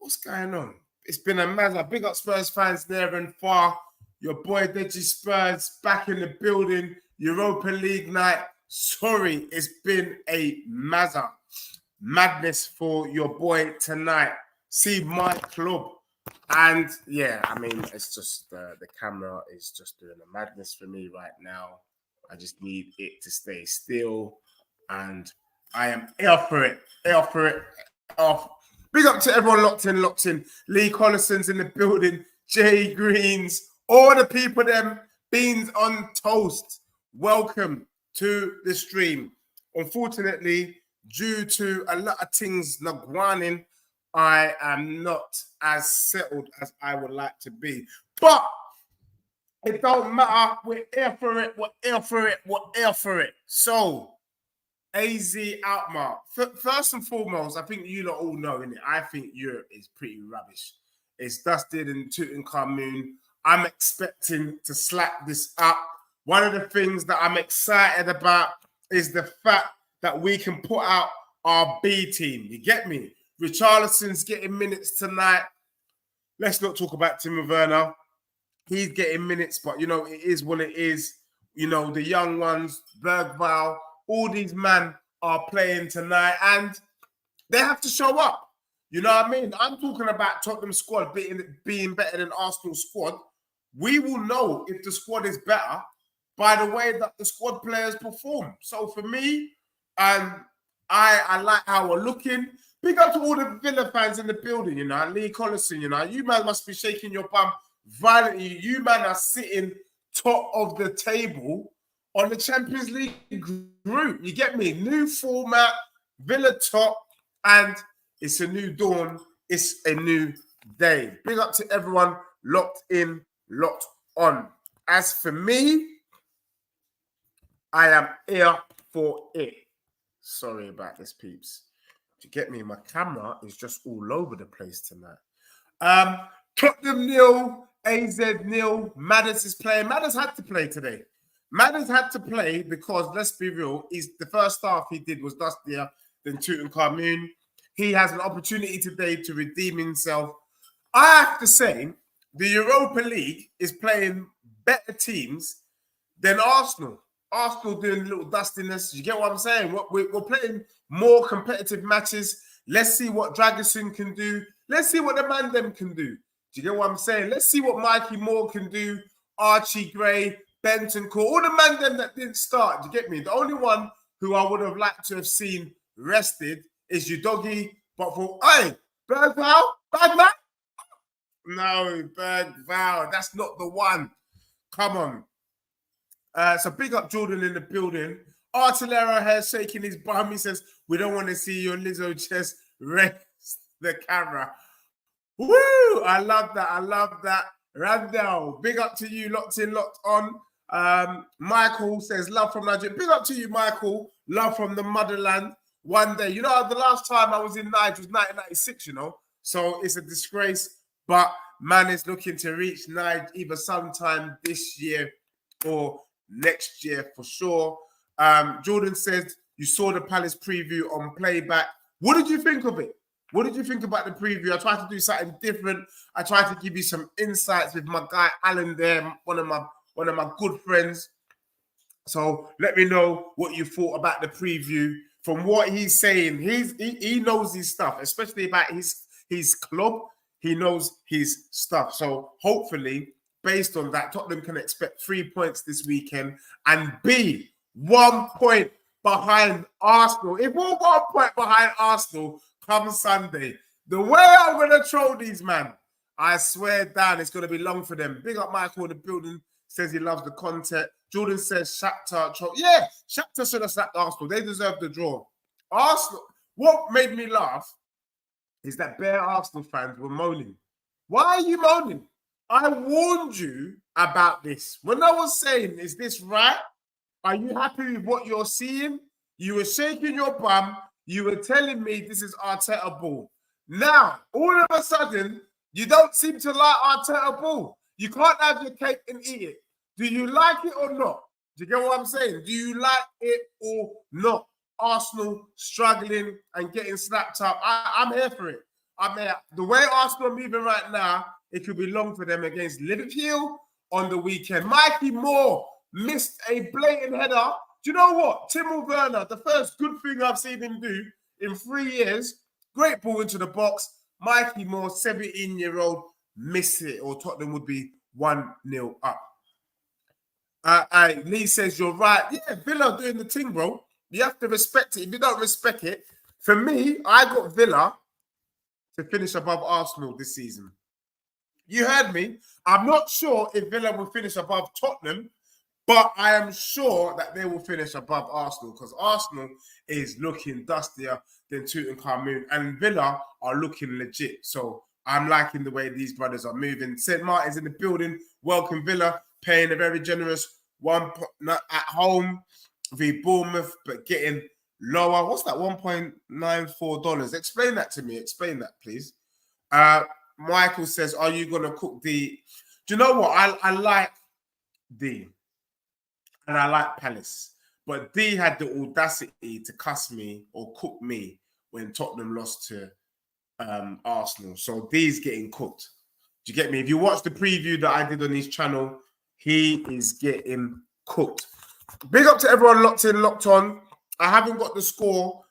What's going on? It's been a mad. Big up Spurs fans near and far. Your boy Deji Spurs back in the building. Europa League night. Sorry, it's been a madness for your boy tonight. See my club. And yeah, I mean, it's just the camera is just doing a madness for me right now. I just need it to stay still. And I am here for it. Big up to everyone locked in. Lee Collison's in the building. Jay Greens. All the people, them beans on toast. Welcome to the stream. Unfortunately, due to a lot of things not going, I am not as settled as I would like to be. But it don't matter. We're here for it. So, AZ Alkmaar. First and foremost, I think you lot all know, innit? I think Europe is pretty rubbish. It's dusted and Tutankhamun. I'm expecting to slap this up. One of the things that I'm excited about is the fact that we can put out our B team. You get me? Richarlison's getting minutes tonight. Let's not talk about Timo Werner. He's getting minutes, but, you know, it is what it is. You know, the young ones, Bergvall, all these men are playing tonight and they have to show up. You know what I mean? I'm talking about Tottenham squad being better than Arsenal squad. We will know if the squad is better by the way that the squad players perform. So for me, I like how we're looking. Big up to all the Villa fans in the building, you know. Lee Collison, you know. You man must be shaking your bum violently. You man are sitting top of the table on the Champions League group. You get me? New format, Villa top, and it's a new dawn. It's a new day. Big up to everyone locked in, locked on. As for me, I am here for it. Sorry about this, peeps. You get me? My camera is just all over the place tonight. Tottenham 0, AZ 0. Madders is playing. Madders had to play today. Madders had to play because, let's be real, the first half he did was dustier than Tutankhamun. He has an opportunity today to redeem himself. I have to say, the Europa League is playing better teams than Arsenal. Arsenal doing a little dustiness. You get what I'm saying? We're playing more competitive matches. Let's see what Dragusin can do. Let's see what the man them can do. Do you get what I'm saying? Let's see what Mikey Moore can do. Archie Gray, Benton Core, all the man them that didn't start. Do you get me? The only one who I would have liked to have seen rested is Udogie. But for, hey, Bergvall? Bergman? No, Bergvall. That's not the one. Come on. So big up Jordan in the building. Artillero has shaking his bum. He says, we don't want to see your Lizzo chest rest the camera. Woo! I love that. Randall, big up to you. Locked in, locked on. Michael says, love from Nigeria. Big up to you, Michael. Love from the motherland. One day. You know, the last time I was in Niger was 1996, you know. So it's a disgrace. But man is looking to reach Niger either sometime this year or next year for sure. Jordan says you saw the Palace preview on playback. What did you think of it? What did you think about the preview? I tried to do something different. I tried to give you some insights with my guy Alan there, one of my good friends. So let me know what you thought about the preview. From what he's saying, he knows his stuff, especially about his club. He knows his stuff. So hopefully, based on that, Tottenham can expect 3 points this weekend and be 1 point behind Arsenal. If we're 1 point behind Arsenal come Sunday, the way I'm going to troll these, man, I swear down, it's going to be long for them. Big up Michael in the building, says he loves the content. Jordan says Shakhtar troll. Yeah, Shakhtar should have slapped Arsenal. They deserve the draw. Arsenal, what made me laugh is that bare Arsenal fans were moaning. Why are you moaning? I warned you about this. When I was saying, is this right? Are you happy with what you're seeing? You were shaking your bum. You were telling me this is Arteta ball. Now, all of a sudden, you don't seem to like Arteta ball. You can't have your cake and eat it. Do you like it or not? Do you get what I'm saying? Do you like it or not? Arsenal struggling and getting slapped up. I'm here for it. I mean, the way Arsenal are moving right now, it could be long for them against Liverpool on the weekend. Mikey Moore missed a blatant header. Do you know what? Timo Werner, the first good thing I've seen him do in 3 years, great ball into the box. Mikey Moore, 17-year-old, missed it, or Tottenham would be 1-0 up. Lee says, you're right. Yeah, Villa doing the thing, bro. You have to respect it. If you don't respect it, for me, I got Villa to finish above Arsenal this season. You heard me. I'm not sure if Villa will finish above Tottenham, but I am sure that they will finish above Arsenal because Arsenal is looking dustier than Tutankhamun and Villa are looking legit. So I'm liking the way these brothers are moving. St. Martin's in the building. Welcome Villa, paying a very generous one at home v Bournemouth, but getting lower. What's that? $1.94. Explain that to me. Explain that, please. Michael says, are you going to cook D? Do you know what? I like D. And I like Palace. But D had the audacity to cuss me or cook me when Tottenham lost to Arsenal. So D's getting cooked. Do you get me? If you watch the preview that I did on his channel, he is getting cooked. Big up to everyone locked in, locked on. I haven't got the score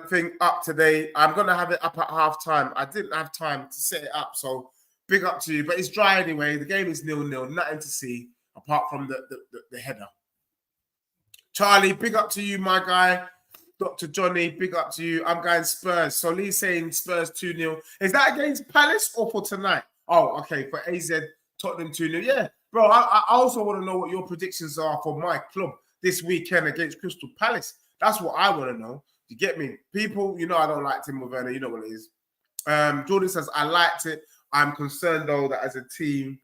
thing up today. I'm going to have it up at half-time. I didn't have time to set it up, so big up to you. But it's dry anyway. The game is 0-0. Nothing to see apart from the header. Charlie, big up to you, my guy. Dr. Johnny, big up to you. I'm going Spurs. So Lee's saying Spurs 2-0. Is that against Palace or for tonight? Oh, okay. For AZ, Tottenham 2-0. Yeah, bro, I also want to know what your predictions are for my club this weekend against Crystal Palace. That's what I want to know. You get me? People, you know I don't like Timo Werner. You know what it is. Jordan says, I liked it. I'm concerned, though, that as a team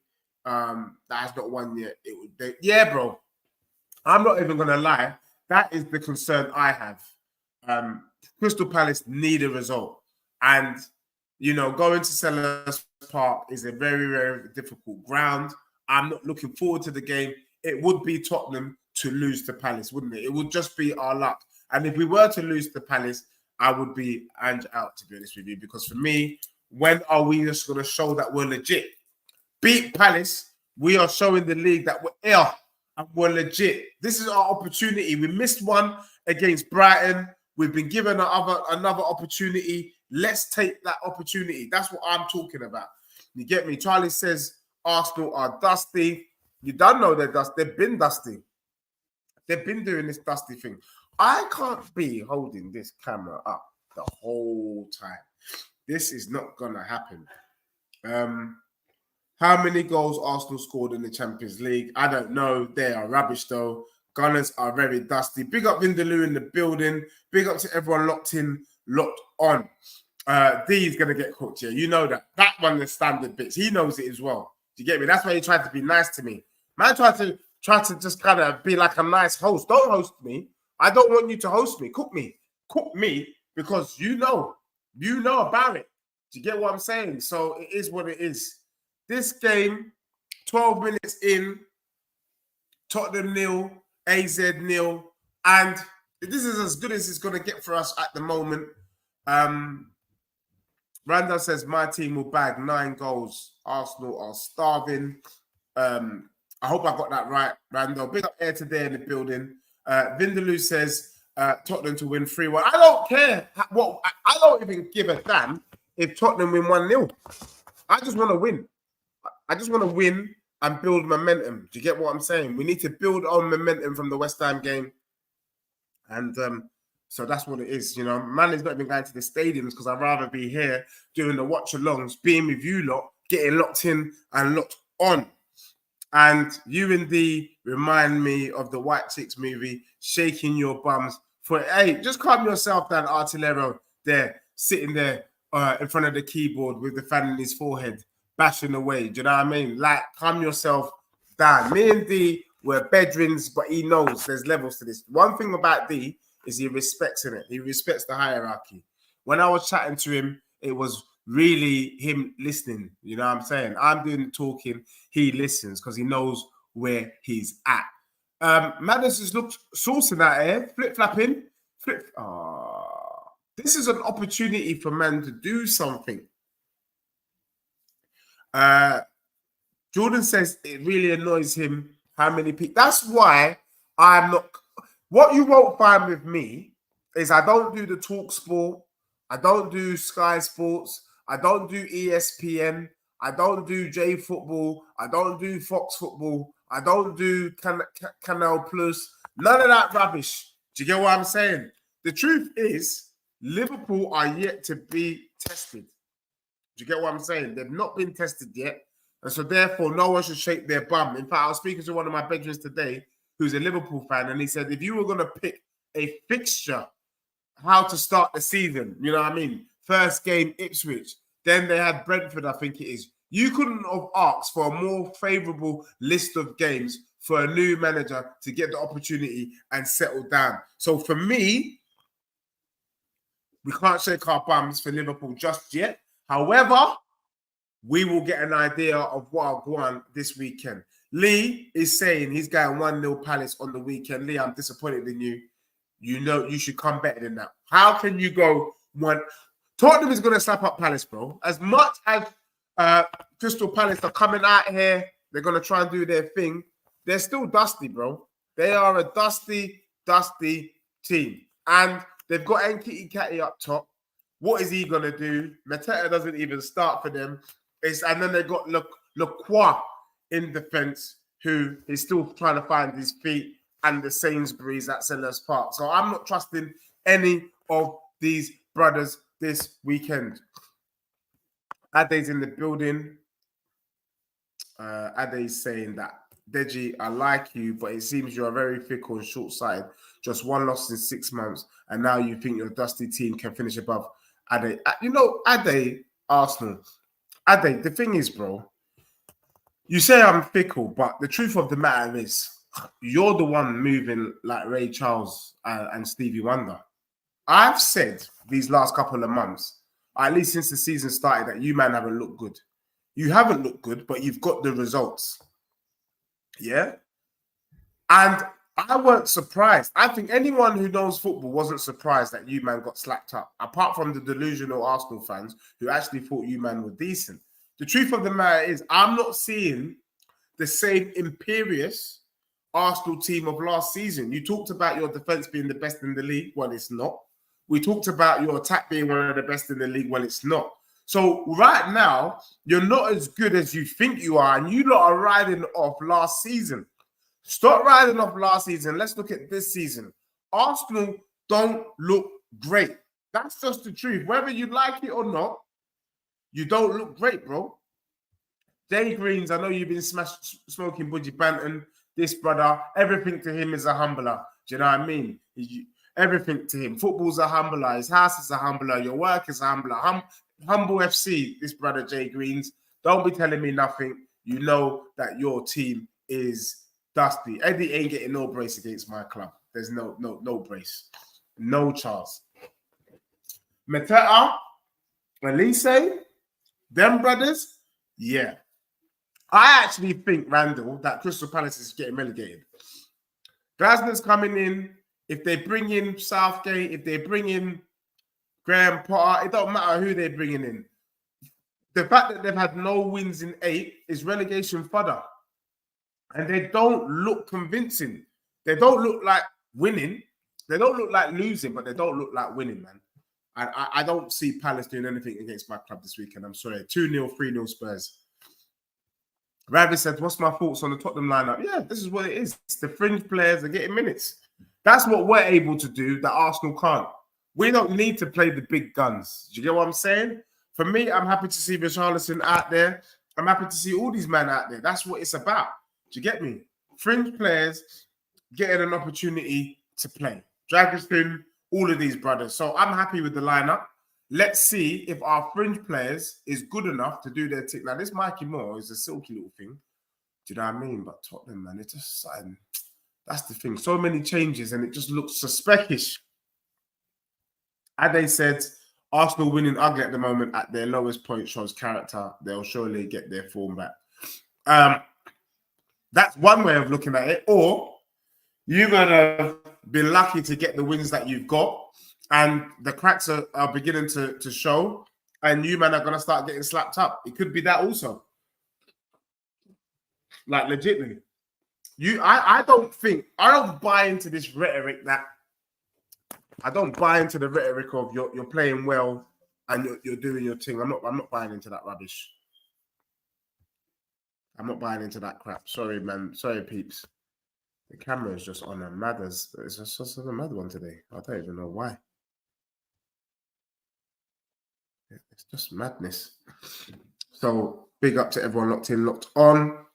that has not won yet, it would. Yeah, bro. I'm not even going to lie. That is the concern I have. Crystal Palace need a result. And, you know, going to Selhurst Park is a very, very difficult ground. I'm not looking forward to the game. It would be Tottenham to lose to Palace, wouldn't it? It would just be our luck. And if we were to lose to Palace, I would be out, to be honest with you. Because for me, when are we just going to show that we're legit? Beat Palace, we are showing the league that we're here and we're legit. This is our opportunity. We missed one against Brighton. We've been given another opportunity. Let's take that opportunity. That's what I'm talking about. You get me? Charlie says Arsenal are dusty. You don't know they're dusty. They've been dusty. They've been doing this dusty thing. I can't be holding this camera up the whole time. This is not going to happen. How many goals Arsenal scored in the Champions League? I don't know. They are rubbish, though. Gunners are very dusty. Big up Vindaloo in the building. Big up to everyone locked in, locked on. D is going to get cooked here. You know that. That one is standard bits. He knows it as well. Do you get me? That's why he tried to be nice to me. Man tried to just kind of be like a nice host. Don't host me. I don't want you to host me. Cook me. Cook me because you know about it. Do you get what I'm saying? So it is what it is. This game, 12 minutes in, Tottenham 0, AZ 0, and this is as good as it's going to get for us at the moment. Randall says, my team will bag 9 goals. Arsenal are starving. I hope I got that right, Randall. Big up Air today in the building. Vindaloo says, Tottenham to win 3-1. I don't care. I don't even give a damn if Tottenham win 1-0. I just want to win. I just want to win and build momentum. Do you get what I'm saying? We need to build on momentum from the West Ham game. And so that's what it is. You know, man is not even going to the stadiums because I'd rather be here doing the watch-alongs, being with you lot, getting locked in and locked on. And you and D remind me of the White Chicks movie, Shaking Your Bums. Hey, just calm yourself down, Artillero, there, sitting there in front of the keyboard with the fan in his forehead, bashing away. Do you know what I mean? Like, calm yourself down. Me and D were bedrooms, but he knows there's levels to this. One thing about D is he respects it. He respects the hierarchy. When I was chatting to him, it was really him listening. You know what I'm saying? I'm doing the talking. He listens because he knows where he's at. Madness has looked saucing out here. Flip-flapping. This is an opportunity for man to do something. Jordan says it really annoys him how many people. That's why I'm not. What you won't find with me is I don't do the Talk Sport. I don't do Sky Sports. I don't do ESPN. I don't do J Football. I don't do Fox Football. I don't do Canal Plus. None of that rubbish. Do you get what I'm saying? The truth is, Liverpool are yet to be tested. Do you get what I'm saying? They've not been tested yet. And so therefore, no one should shake their bum. In fact, I was speaking to one of my bedrooms today who's a Liverpool fan, and he said, if you were going to pick a fixture, how to start the season, you know what I mean? First game, Ipswich. Then they had Brentford, I think it is. You couldn't have asked for a more favourable list of games for a new manager to get the opportunity and settle down. So for me, we can't shake our bums for Liverpool just yet. However, we will get an idea of what I'll go on this weekend. Lee is saying he's going 1-0 Palace on the weekend. Lee, I'm disappointed in you. You know you should come better than that. How can you go one? Tottenham is going to slap up Palace, bro. As much as Crystal Palace are coming out here, they're going to try and do their thing. They're still dusty, bro. They are a dusty team. And they've got Nketiah up top. What is he going to do? Mateta doesn't even start for them. And then they've got Lacroix in defence, who is still trying to find his feet, and the Sainsbury's at Sellers Park. So I'm not trusting any of these brothers this weekend. Ade's in the building. Ade's saying that, Deji, I like you, but it seems you are very fickle and short-sighted. Just one loss in 6 months, and now you think your dusty team can finish above Ade. You know, Ade, Arsenal. Ade, the thing is, bro, you say I'm fickle, but the truth of the matter is, you're the one moving like Ray Charles and Stevie Wonder. I've said these last couple of months, at least since the season started, that you man haven't looked good. You haven't looked good, but you've got the results. Yeah? And I weren't surprised. I think anyone who knows football wasn't surprised that you man got slapped up, apart from the delusional Arsenal fans who actually thought you man were decent. The truth of the matter is, I'm not seeing the same imperious Arsenal team of last season. You talked about your defence being the best in the league. Well, it's not. We talked about your attack being one of the best in the league. Well, it's not. So right now, you're not as good as you think you are, and you lot are riding off last season. Stop riding off last season. Let's look at this season. Arsenal don't look great. That's just the truth. Whether you like it or not, you don't look great, bro. Jay Greens, I know you've been smoking Budgie Banton. This brother, everything to him is a humbler. Do you know what I mean? Everything to him. Football's a humbler. His house is a humbler. Your work is a humbler. Humble FC, this brother Jay Greens. Don't be telling me nothing. You know that your team is dusty. Eddie ain't getting no brace against my club. There's no brace. No chance. Mateta, Elise, them brothers, yeah. I actually think, Randall, that Crystal Palace is getting relegated. Glasner's coming in. If they bring in Southgate, if they bring in Graham Potter, it don't matter who they're bringing in. The fact that they've had no wins in 8 is relegation fodder. And they don't look convincing. They don't look like winning. They don't look like losing, but they don't look like winning, man. I don't see Palace doing anything against my club this weekend. I'm sorry. 2-0, 3-0 Spurs. Ravi said, what's my thoughts on the Tottenham lineup? Yeah, this is what it is. The fringe players are getting minutes. That's what we're able to do that Arsenal can't. We don't need to play the big guns. Do you get what I'm saying? For me, I'm happy to see Richarlison out there. I'm happy to see all these men out there. That's what it's about. Do you get me? Fringe players getting an opportunity to play. Dragonstone, all of these brothers. So I'm happy with the lineup. Let's see if our fringe players is good enough to do their thing. Now, this Mikey Moore is a silky little thing. Do you know what I mean? But Tottenham, man, it's just something. That's the thing. So many changes, and it just looks suspicious. Ade said, Arsenal winning ugly at the moment at their lowest point shows character. They'll surely get their form back. That's one way of looking at it. Or you're going to be lucky to get the wins that you've got, and the cracks are beginning to show, and you man are gonna start getting slapped up. It could be that also. Like legitimately. I don't buy into this rhetoric that I don't buy into the rhetoric of you're playing well and you're doing your thing. I'm not buying into that rubbish. I'm not buying into that crap. Sorry, man. Sorry, peeps. The camera is just on a mad as it's just a mad one today. I don't even know why. It's just madness. So big up to everyone locked in, locked on.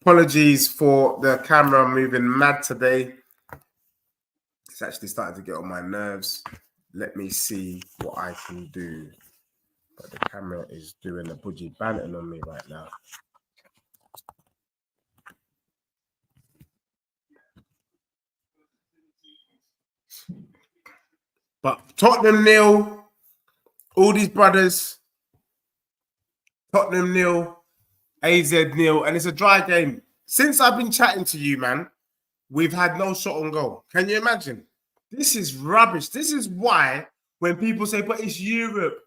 Apologies for the camera moving mad today. It's actually starting to get on my nerves. Let me see what I can do. But the camera is doing a budgie banting on me right now. But Tottenham nil, all these brothers, Tottenham nil, AZ nil, and it's a dry game. Since I've been chatting to you, man, we've had no shot on goal. Can you imagine? This is rubbish. This is why when people say, but it's Europe,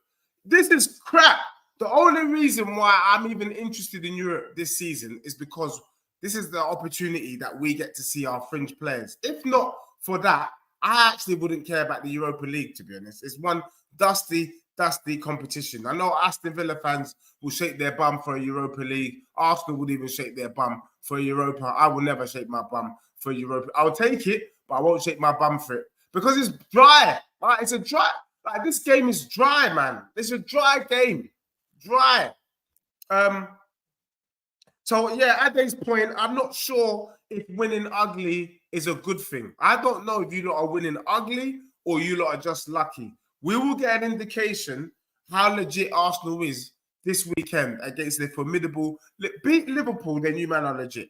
this is crap. The only reason why I'm even interested in Europe this season is because this is the opportunity that we get to see our fringe players. If not for that, I actually wouldn't care about the Europa League, to be honest. It's one dusty competition. I know Aston Villa fans will shake their bum for a Europa League. Arsenal would even shake their bum for a Europa. I will never shake my bum for Europa. I'll take it, but I won't shake my bum for it because it's dry. Right? It's a dry. Like this game is dry, man. It's a dry game. Dry. So yeah, at this point, I'm not sure if winning ugly is a good thing. I don't know if you lot are winning ugly or you lot are just lucky. We will get an indication how legit Arsenal is this weekend against the formidable. Beat Liverpool, then you man are legit.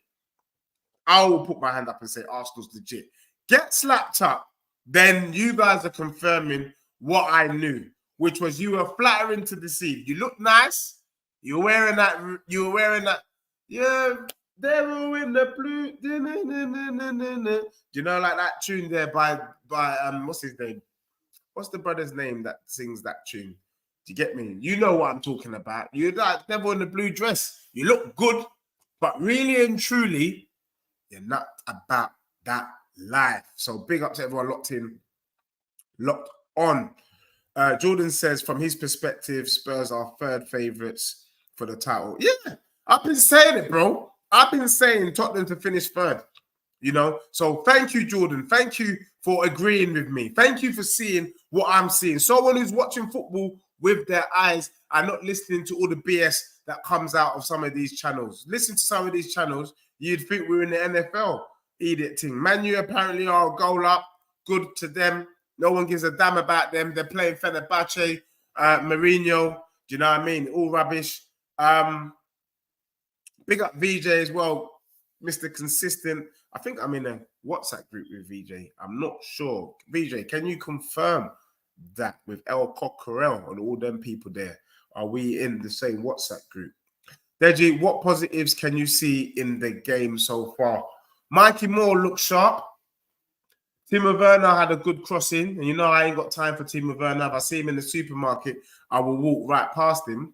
I will put my hand up and say Arsenal's legit. Get slapped up, then you guys are confirming what I knew, which was you were flattering to deceive. You look nice. You were wearing that. Yeah, they're all in the blue. Do you know, like that tune there by what's his name? What's the brother's name that sings that tune? Do you get me? You know what I'm talking about. You're that devil in the blue dress. You look good, but really and truly, you're not about that life. So big up to everyone locked in, locked on. Jordan says, from his perspective, Spurs are third favourites for the title. Yeah, I've been saying it, bro. I've been saying Tottenham to finish third. You know, so thank you, Jordan. Thank you for agreeing with me. Thank you for seeing what I'm seeing. Someone who's watching football with their eyes and not listening to all the BS that comes out of some of these channels. Listen to some of these channels, you'd think we're in the NFL. Idiot thing. Man U apparently are a goal up. Good to them. No one gives a damn about them. They're playing Fenerbahce, Mourinho. Do you know what I mean? All rubbish. Big up VJ as well, Mr. Consistent. I think I'm in a WhatsApp group with VJ. I'm not sure. VJ, can you confirm that with El Cocorel and all them people there? Are we in the same WhatsApp group? Deji, what positives can you see in the game so far? Mikey Moore looks sharp. Timo Werner had a good crossing. And you know I ain't got time for Timo Werner. If I see him in the supermarket, I will walk right past him.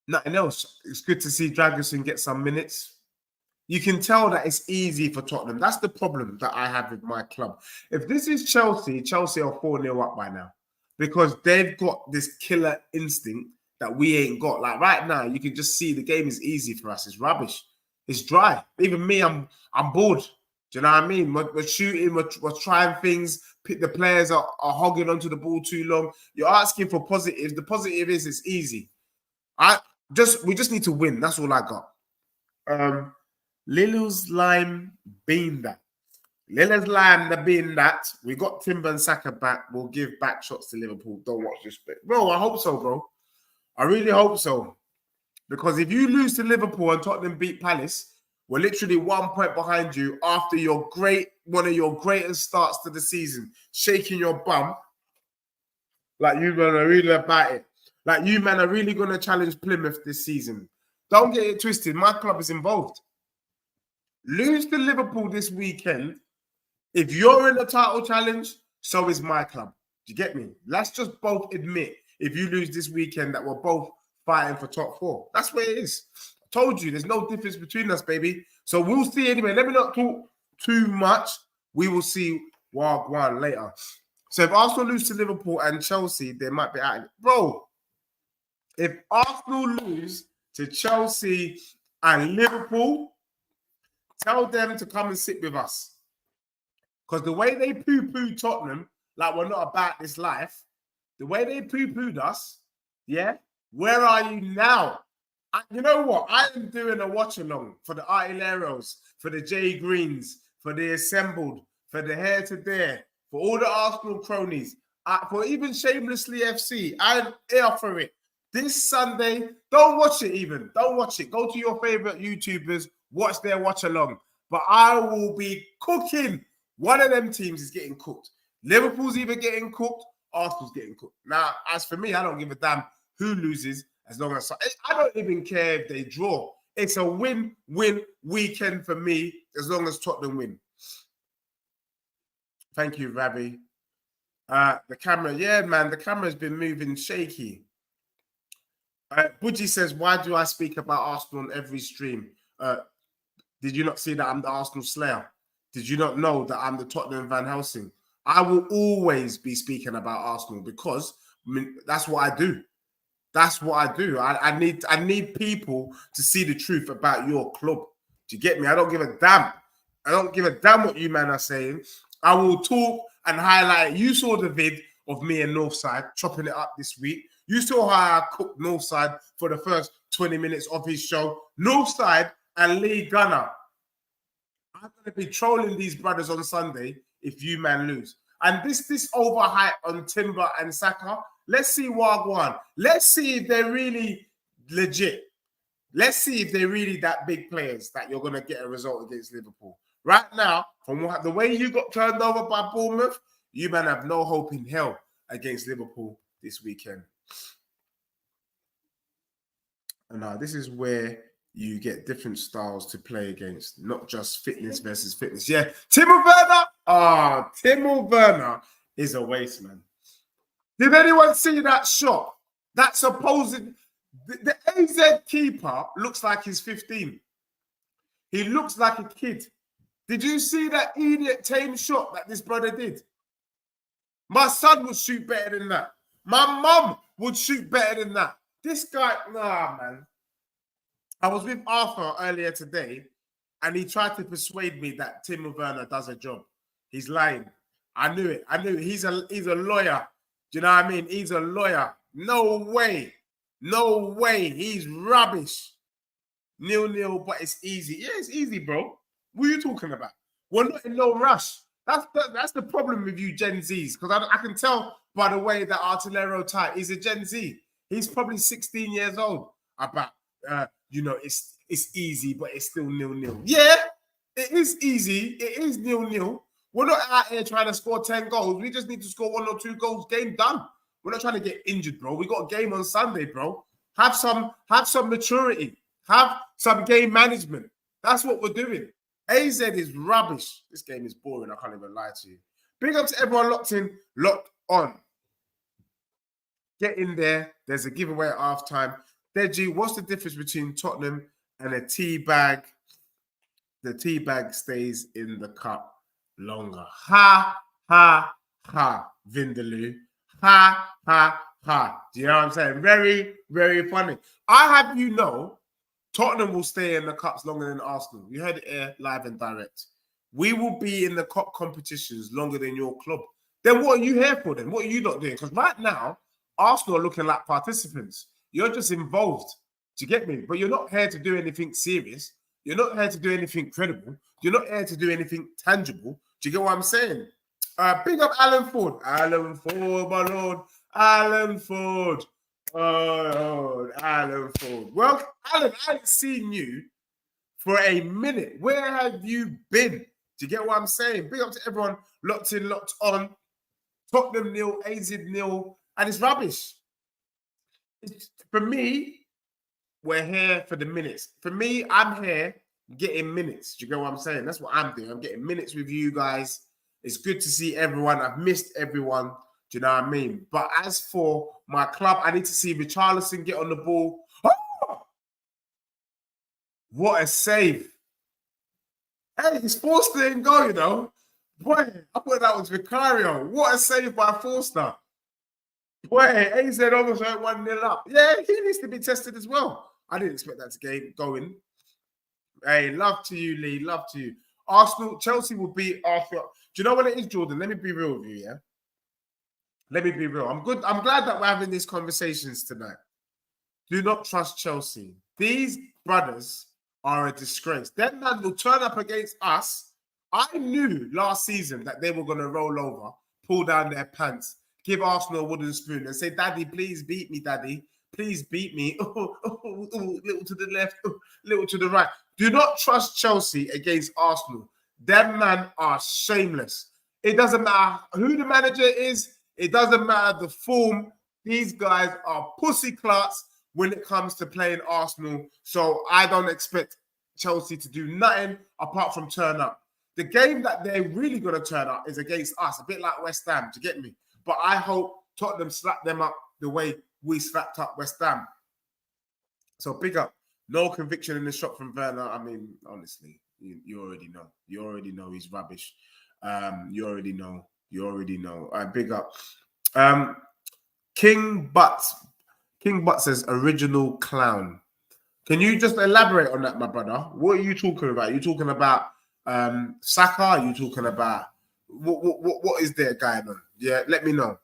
Nothing else. It's good to see Dragusin get some minutes. You can tell that it's easy for Tottenham. That's the problem that I have with my club. If this is Chelsea, Chelsea are 4-0 up by now because they've got this killer instinct that we ain't got. Like right now, you can just see the game is easy for us. It's rubbish. It's dry. Even me, I'm bored. Do you know what I mean? We're shooting, we're trying things. The players are hogging onto the ball too long. You're asking for positives. The positive is it's easy. We just need to win. That's all I got. Lily's lime being that. Lily's lime the being that. We got Timber and Saka back. We'll give back shots to Liverpool. Don't watch this bit. Bro, I hope so, bro. I really hope so. Because if you lose to Liverpool and Tottenham beat Palace, we're literally 1 point behind you after one of your greatest starts to the season, shaking your bum. Like you man are really about it. Like you man are really going to challenge Plymouth this season. Don't get it twisted. My club is involved. Lose to Liverpool this weekend. If you're in the title challenge, so is my club. Do you get me? Let's just both admit, if you lose this weekend, that we're both fighting for top 4. That's where it is. I told you, there's no difference between us, baby. So we'll see anyway. Let me not talk too much. We will see Wagwan later. So if Arsenal lose to Liverpool and Chelsea, they might be out. Bro, if Arsenal lose to Chelsea and Liverpool, tell them to come and sit with us. Because the way they poo-poo Tottenham, like we're not about this life, the way they poo-pooed us, yeah, where are you now? You know what? I am doing a watch-along for the Artilleros, for the J Greens, for the Assembled, for the Here to There, for all the Arsenal cronies, for even Shamelessly FC. I'm here for it. This Sunday, don't watch it even. Don't watch it. Go to your favorite YouTubers, watch their watch-along. But I will be cooking. One of them teams is getting cooked. Liverpool's either getting cooked, Arsenal's getting cooked. Now, as for me, I don't give a damn who loses as long as I don't even care if they draw. It's a win-win weekend for me as long as Tottenham win. Thank you, Ravi. The camera, yeah, man, the camera's been moving shaky. Budgie says, why do I speak about Arsenal on every stream? Did you not see that I'm the Arsenal Slayer? Did you not know that I'm the Tottenham Van Helsing? I will always be speaking about Arsenal because that's what I do. That's what I do. I need people to see the truth about your club. Do you get me? I don't give a damn. I don't give a damn what you man are saying. I will talk and highlight. You saw the vid of me and Northside chopping it up this week. You saw how I cooked Northside for the first 20 minutes of his show. Northside and Lee Gunner. I'm going to be trolling these brothers on Sunday if you man lose. And this overhype on Timber and Saka, let's see Wagwan. Let's see if they're really legit. Let's see if they're really that big players that you're going to get a result against Liverpool. Right now, from the way you got turned over by Bournemouth, you man have no hope in hell against Liverpool this weekend. And now this is where you get different styles to play against, not just fitness versus fitness. Yeah, Timo Werner. Timo Werner is a waste, man. Did anyone see that shot? That supposed the AZ keeper looks like he's 15. He looks like a kid. Did you see that idiot tame shot that this brother did? My son would shoot better than that. My mum would shoot better than that. This guy, nah, man. I was with Arthur earlier today, and he tried to persuade me that Timo Werner does a job. He's lying. I knew it. He's a lawyer. Do you know what I mean? He's a lawyer. No way. No way. He's rubbish. 0-0, but it's easy. Yeah, it's easy, bro. What are you talking about? We're not in no rush. That's the problem with you Gen Zs, because I can tell by the way that Artillero type, he's a Gen Z. He's probably 16 years old. About it's easy, but it's still 0-0. Yeah, it is easy. It is 0-0. We're not out here trying to score 10 goals. We just need to score 1 or 2 goals. Game done. We're not trying to get injured, bro. We got a game on Sunday, bro. Have some maturity. Have some game management. That's what we're doing. AZ is rubbish. This game is boring. I can't even lie to you. Big up to everyone locked in, locked on. Get in there. There's a giveaway at halftime. Deji, what's the difference between Tottenham and a tea bag? The tea bag stays in the cup longer. Ha, ha, ha, Vindaloo. Ha, ha, ha. Do you know what I'm saying? Very, very funny. I have you know, Tottenham will stay in the cups longer than Arsenal. You heard it here, live and direct. We will be in the cup competitions longer than your club. Then what are you here for then? What are you not doing? Because right now, Arsenal are looking like participants. You're just involved. Do you get me? But you're not here to do anything serious. You're not here to do anything credible. You're not here to do anything tangible. Do you get what I'm saying? Big up Alan Ford. Alan Ford, my lord. Alan Ford. Oh, Alan Ford. Well, Alan, I haven't seen you for a minute. Where have you been? Do you get what I'm saying? Big up to everyone locked in, locked on. Tottenham 0, AZ 0, and it's rubbish. For me, we're here for the minutes. For me, I'm here getting minutes. Do you get what I'm saying? That's what I'm doing. I'm getting minutes with you guys. It's good to see everyone. I've missed everyone. Do you know what I mean? But as for my club, I need to see Richarlison get on the ball. Oh! What a save. Hey, he's Forster in goal, you know. Boy, I thought that was Vicario. What a save by Forster. Boy, AZ almost went 1-0 up. Yeah, he needs to be tested as well. I didn't expect that to get going. Hey, love to you, Lee. Love to you. Arsenal, Chelsea will beat Arsenal. Do you know what it is, Jordan? Let me be real with you, yeah? Let me be real. I'm good. I'm glad that we're having these conversations tonight. Do not trust Chelsea. These brothers are a disgrace. That man will turn up against us. I knew last season that they were going to roll over, pull down their pants, give Arsenal a wooden spoon and say, Daddy, please beat me, Daddy. Please beat me. Little to the left, little to the right. Do not trust Chelsea against Arsenal. Them man are shameless. It doesn't matter who the manager is. It doesn't matter the form. These guys are pussy clarts when it comes to playing Arsenal. So I don't expect Chelsea to do nothing apart from turn up. The game that they're really going to turn up is against us, a bit like West Ham, do you get me? But I hope Tottenham slap them up the way we slapped up West Ham. So big up. No conviction in the shot from Werner. I mean, honestly, you already know. You already know he's rubbish. You already know. You already know. Big up. King Butt says original clown. Can you just elaborate on that, my brother? What are you talking about? Are you talking about Saka? Are you talking about what is there going on? Yeah, let me know.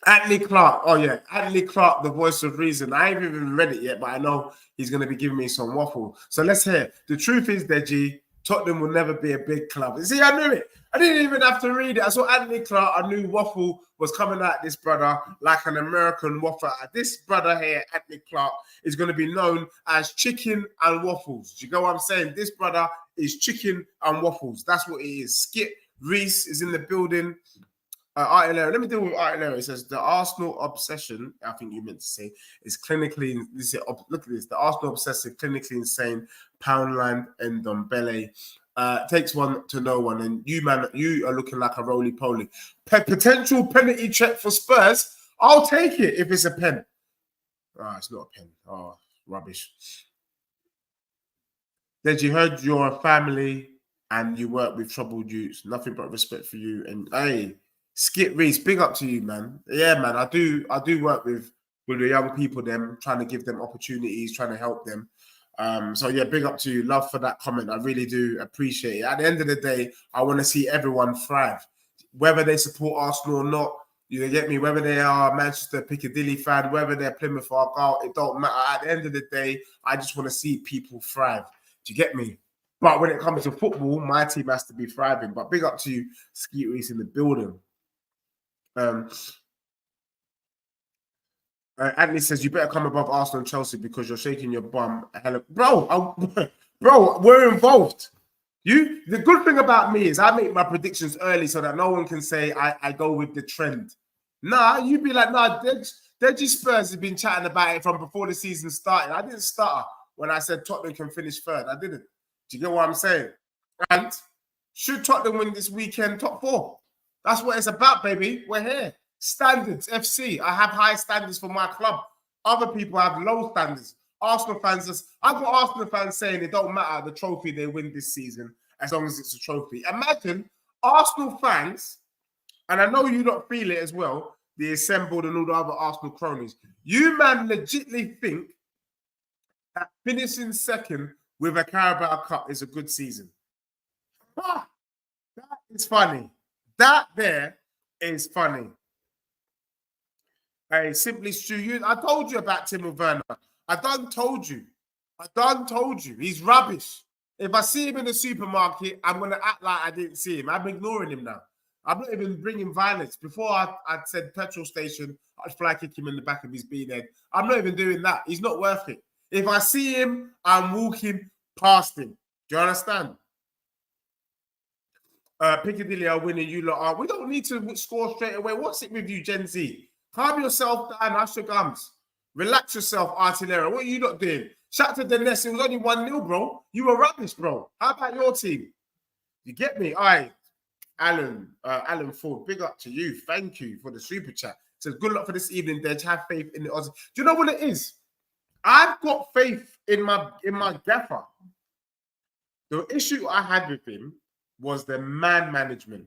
Anthony Clark. Oh, yeah. Anthony Clark, the voice of reason. I haven't even read it yet, but I know he's going to be giving me some waffle. So let's hear. The truth is, Deji, Tottenham will never be a big club. See, I knew it. I didn't even have to read it. I saw Anthony Clark. I knew waffle was coming at this brother like an American waffle. This brother here, Anthony Clark, is going to be known as Chicken and Waffles. Do you get what I'm saying? This brother is Chicken and Waffles. That's what it is. Skip Reese is in the building. Artillery. Let me deal with Artillery. It says the Arsenal obsession, I think you meant to say, is clinically. Look at this. The Arsenal obsessive, clinically insane. Poundland and Dombele takes one to no one, and you man, you are looking like a roly poly. Potential penalty check for Spurs. I'll take it if it's a pen. It's not a pen. Oh, rubbish. Then you heard you're a family and you work with troubled youths. Nothing but respect for you. And hey. Skip Reese, big up to you, man. Yeah, man, I do work with the young people, them trying to give them opportunities, trying to help them. So yeah, big up to you. Love for that comment. I really do appreciate it. At the end of the day, I want to see everyone thrive, whether they support Arsenal or not. You get me? Whether they are Manchester Piccadilly fan, whether they're Plymouth Argyle, it don't matter. At the end of the day, I just want to see people thrive. Do you get me? But when it comes to football, my team has to be thriving. But big up to you, Skip Reese in the building. Anthony says you better come above Arsenal and Chelsea because you're shaking your bum. Bro, we're involved. The good thing about me is I make my predictions early so that no one can say I go with the trend. Nah, you be like, nah, Deji Spurs has been chatting about it from before the season started. I didn't start when I said Tottenham can finish third. I didn't. Do you get what I'm saying? And should Tottenham win this weekend, top 4? That's what it's about, baby. We're here. Standards, FC. I have high standards for my club. Other people have low standards. Arsenal fans, I've got Arsenal fans saying it don't matter the trophy they win this season as long as it's a trophy. Imagine Arsenal fans, and I know you don't feel it as well, the assembled and all the other Arsenal cronies. You, man, legitimately think that finishing second with a Carabao Cup is a good season. That is funny. That there is funny. Hey, simply Stu, I told you about Timo Werner. I done told you. He's rubbish. If I see him in the supermarket, I'm going to act like I didn't see him. I'm ignoring him now. I'm not even bringing violence. Before I said petrol station, I'd fly kick him in the back of his bean head. I'm not even doing that. He's not worth it. If I see him, I'm walking past him. Do you understand? Piccadilly are winning, you lot are. We don't need to score straight away. What's it with you, Gen Z? Calm yourself down, hush your gums. Relax yourself, Artillery. What are you not doing? Shout to Dennis, it was only 1-0, bro. You were rubbish, bro. How about your team? You get me? All right. Alan Ford, big up to you. Thank you for the super chat. Says good luck for this evening, Dej. Have faith in the Aussie. Do you know what it is? I've got faith in my gaffer. The issue I had with him was the man management,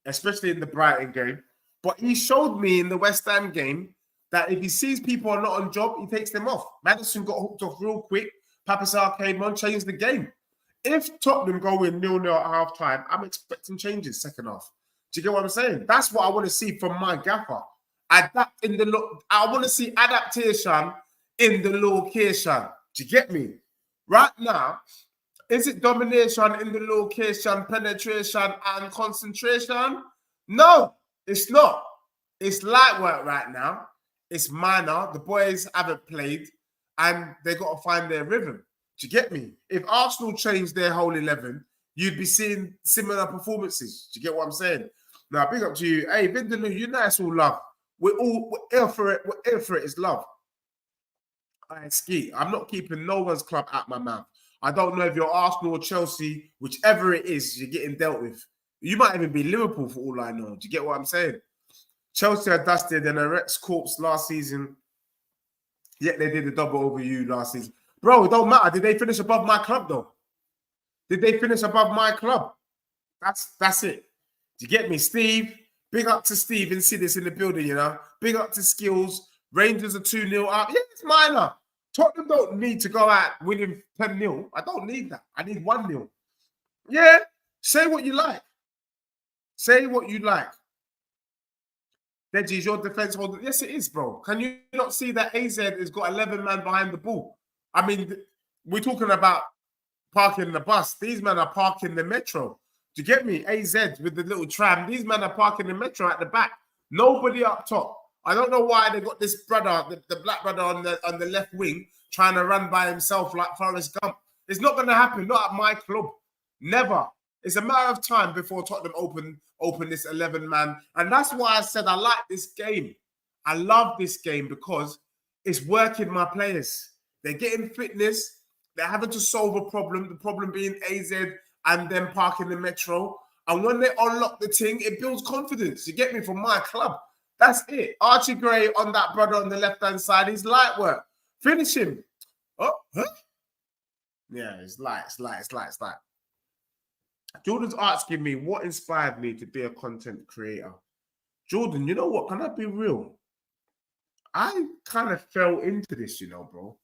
especially in the Brighton game. But he showed me in the West Ham game that if he sees people are not on job, he takes them off. Maddison got hooked off real quick. Papasar came on, changed the game. If Tottenham go in 0-0 at half time, I'm expecting changes second half. Do you get what I'm saying? That's what I want to see from my gaffer. Adapt in the look. I want to see adaptation in the location. Do you get me? Right now, is it domination in the location, penetration, and concentration? No, it's not. It's light work right now. It's minor. The boys haven't played, and they got to find their rhythm. Do you get me? If Arsenal changed their whole 11, you'd be seeing similar performances. Do you get what I'm saying? Now, big up to you. Hey, Vindaloo, you know it's all love. We're ill for it. We're ill for it. It's love. I ski. I'm not keeping no one's club out my mouth. I don't know if you're Arsenal or Chelsea, whichever it is, you're getting dealt with. You might even be Liverpool for all I know. Do you get what I'm saying? Chelsea are dusted and a Rex corpse last season. Yet they did a double over you last season. Bro, it don't matter. Did they finish above my club, though? Did they finish above my club? That's it. Do you get me? Steve, big up to Steve and see this in the building, you know? Big up to Skills. Rangers are 2-0 up. Yeah, it's minor. Tottenham don't need to go out winning 10-0. I don't need that. I need 1-0. Yeah, say what you like. Say what you like. Deji, is your defense holder? Yes, it is, bro. Can you not see that AZ has got 11 men behind the ball? I mean, we're talking about parking the bus. These men are parking the metro. Do you get me? AZ with the little tram. These men are parking the metro at the back. Nobody up top. I don't know why they got this brother, the black brother on the left wing, trying to run by himself like Forrest Gump. It's not going to happen. Not at my club. Never. It's a matter of time before Tottenham open this 11-man. And that's why I said I like this game. I love this game because it's working my players. They're getting fitness. They're having to solve a problem. The problem being AZ and them parking the metro. And when they unlock the thing, it builds confidence. You get me? From my club. That's it. Archie Gray on that brother on the left-hand side. He's light work. Finish him. Oh, huh? Yeah, it's light. Jordan's asking me what inspired me to be a content creator. Jordan, you know what? Can I be real? I kind of fell into this, you know, bro.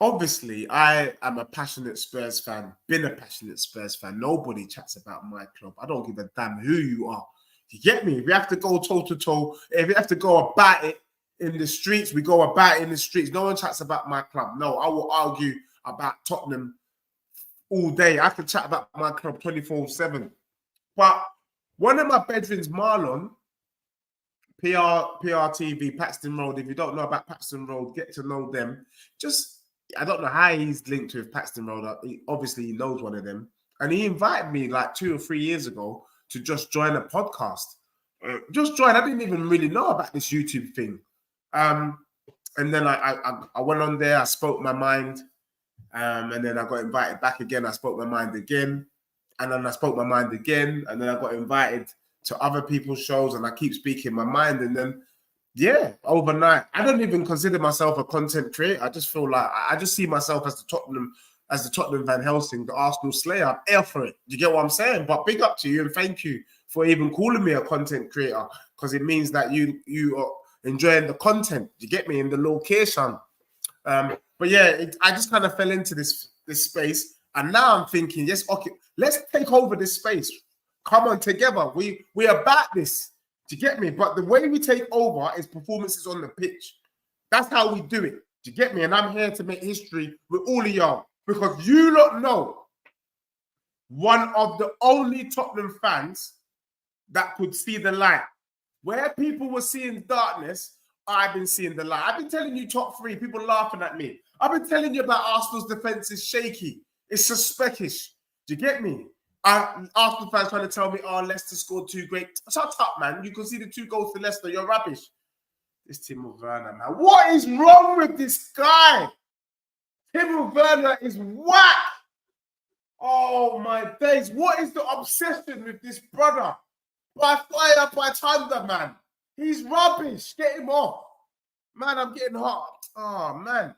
Obviously, I am a passionate Spurs fan, been a passionate Spurs fan. Nobody chats about my club. I don't give a damn who you are. You get me? If we have to go toe-to-toe, if we have to go about it in the streets, we go about it in the streets. No one chats about my club. No, I will argue about Tottenham all day. I can chat about my club 24/7. But one of my bedrooms, Marlon, PR TV, Paxton Road. If you don't know about Paxton Road, get to know them. I don't know how he's linked with Paxton Road. Obviously, he knows one of them. And he invited me like 2 or 3 years ago to just join a podcast. Just join. I didn't even really know about this YouTube thing. And then I went on there. I spoke my mind. And then I got invited back again. I spoke my mind again. And then I spoke my mind again. And then I got invited to other people's shows. And I keep speaking my mind. And then, yeah, overnight. I don't even consider myself a content creator. I just feel like I just see myself as the Tottenham Van Helsing, the Arsenal Slayer. I'm air for it. Do you get what I'm saying? But big up to you and thank you for even calling me a content creator because it means that you are enjoying the content. Do you get me? In the location. But yeah, I just kind of fell into this space. And now I'm thinking, yes, okay, let's take over this space. Come on, together. We about this. Do you get me? But the way we take over is performances on the pitch. That's how we do it. Do you get me? And I'm here to make history with all of y'all. Because you lot know one of the only Tottenham fans that could see the light. Where people were seeing darkness, I've been seeing the light. I've been telling you top three, people laughing at me. I've been telling you about Arsenal's defense is shaky. It's suspicious. Do you get me? Arsenal fans trying to tell me, oh, Leicester scored 2 great. Shut up, man. You can see the 2 goals to Leicester. You're rubbish. This Timo Werner, man. What is wrong with this guy? Timo Werner is whack. Oh, my days. What is the obsession with this brother? by fire, by thunder, man. He's rubbish. Get him off. Man, I'm getting hot. Oh, man.